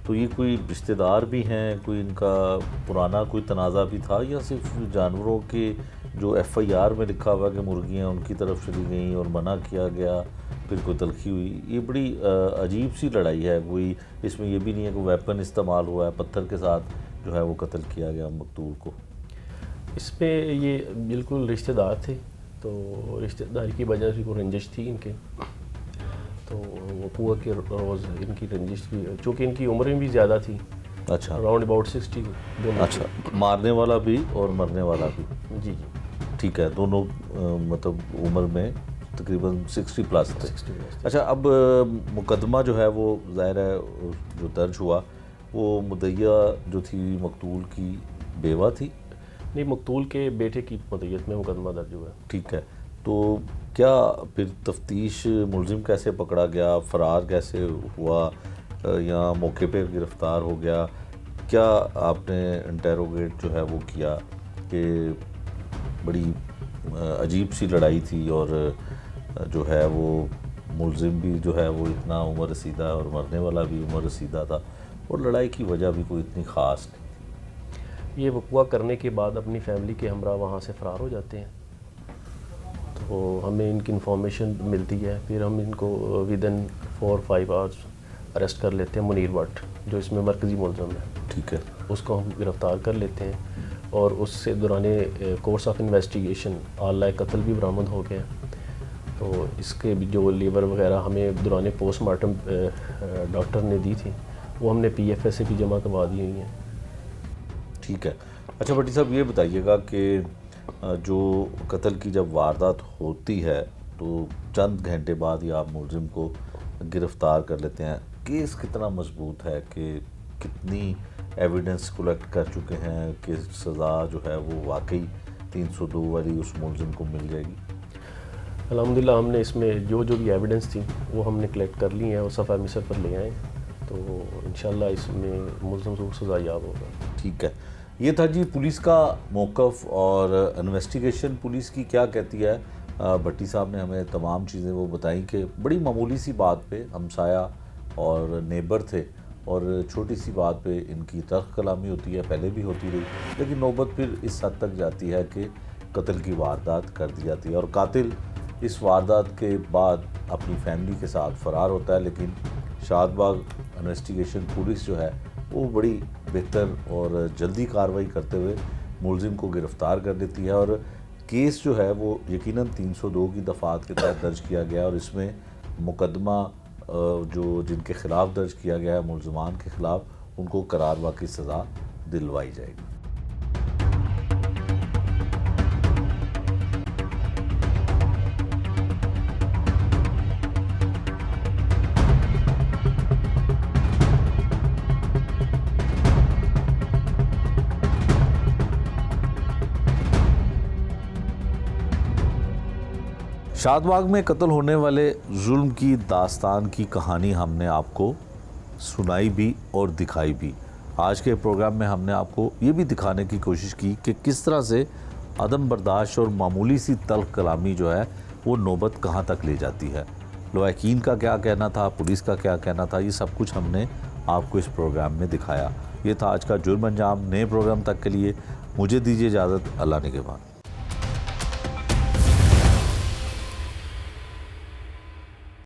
तो ये कोई रिश्तेदार भी हैं, कोई इनका पुराना कोई तनाज़ा भी था, या सिर्फ जानवरों के जो FIR में लिखा हुआ कि मुर्गियाँ उनकी तरफ चली गई और मना किया गया, फिर कोई तलखी हुई? ये बड़ी अजीब सी लड़ाई है, कोई इसमें ये भी नहीं है कि वेपन इस्तेमाल हुआ है, पत्थर के साथ जो है वो कत्ल किया गया मकतूल को। इसमें ये बिल्कुल रिश्तेदार थे, तो रिश्तेदारी की वजह से कोई रंजिश थी इनके, तो वो पुआ के रोज़ इनकी रंजिश भी, चूँकि इनकी उम्रें भी ज़्यादा थी। अच्छा, अराउंड अबाउट 60 दोनों। अच्छा, मारने वाला भी और मरने वाला भी? जी जी, ठीक है, दोनों मतलब उम्र में तकरीबन 60+ थे। 60+। अच्छा, अब मुकदमा जो है वो ज़ाहिर है जो दर्ज हुआ, वो मुद्दइया जो थी मकतूल की बेवा थी? नहीं, मकतूल के बेटे की मदयत में मुकदमा दर्ज हुआ है। ठीक है, तो क्या फिर तफ्तीश मुलजिम कैसे पकड़ा गया, फ़रार कैसे हुआ, या मौके पे गिरफ़्तार हो गया? क्या आपने इंटेरोगेट जो है वो किया कि बड़ी अजीब सी लड़ाई थी और जो है वो मुलजिम भी जो है वो इतना उम्र रसीदा और मरने वाला भी उम्र रसीदा था, और लड़ाई की वजह भी कोई इतनी ख़ास नहीं? ये वक़ुआ करने के बाद अपनी फैमिली के हमरा वहाँ से फ़रार हो जाते हैं, तो हमें इनकी इन्फॉर्मेशन मिलती है, फिर हम इनको विदिन 4-5 आवर्स अरेस्ट कर लेते हैं। मुनीर भट्ट जो इसमें मरकज़ी मुलज़म है, ठीक है, उसको हम गिरफ़्तार कर लेते हैं, और उससे दौराने कोर्स ऑफ इन्वेस्टिगेशन आला कत्ल भी बरामद हो गया। तो इसके भी जो लीवर वगैरह हमें दौराने पोस्टमार्टम डॉक्टर ने दी थी, वो हमने PFS से भी जमा करवा दी हुई हैं। ठीक है। अच्छा भट्टी साहब, ये बताइएगा कि जो कत्ल की जब वारदात होती है तो चंद घंटे बाद ही आप मुलजिम को गिरफ़्तार कर लेते हैं। केस कितना मजबूत है कि कितनी एविडेंस कलेक्ट कर चुके हैं कि सज़ा जो है वो वाकई 302 वाली उस मुलजिम को मिल जाएगी? अल्हम्दुलिल्लाह हमने इसमें जो भी एविडेंस थी वो हमने कलेक्ट कर ली हैं और सफ़ा मिसर पर ले आए, तो इंशाल्लाह इसमें मुलज़म ज़रूर सज़ा याब होगा। ठीक है, ये था जी पुलिस का मौक़िफ़ और इन्वेस्टिगेशन पुलिस की क्या कहती है। भट्टी साहब ने हमें तमाम चीज़ें वो बताई कि बड़ी मामूली सी बात पे हमसाया और नेबर थे, और छोटी सी बात पे इनकी तर्क कलामी होती है, पहले भी होती रही, लेकिन नौबत फिर इस हद तक जाती है कि कत्ल की वारदात कर दी जाती है, और कातिल इस वारदात के बाद अपनी फैमिली के साथ फ़रार होता है। लेकिन शादबाग इन्वेस्टिगेशन पुलिस जो है वो बड़ी बेहतर और जल्दी कार्रवाई करते हुए मुलजिम को गिरफ़्तार कर देती है। और केस जो है वो यकीनन 302 की दफ़ात के तहत दर्ज किया गया और इसमें मुकदमा जो जिनके ख़िलाफ़ दर्ज किया गया है मुलजमान के ख़िलाफ़, उनको करारवा की सज़ा दिलवाई जाएगी। शादबाग में कत्ल होने वाले जुल्म की दास्तान की कहानी हमने आपको सुनाई भी और दिखाई भी। आज के प्रोग्राम में हमने आपको ये भी दिखाने की कोशिश की कि किस तरह से अदम बर्दाश्त और मामूली सी तल्ख कलामी जो है वो नौबत कहाँ तक ले जाती है। लवाकिन का क्या कहना था, पुलिस का क्या कहना था, ये सब कुछ हमने आपको इस प्रोग्राम में दिखाया। ये था आज का जुर्म अंजाम। नए प्रोग्राम तक के लिए मुझे दीजिए इजाज़त। अल्लाह निगहबान।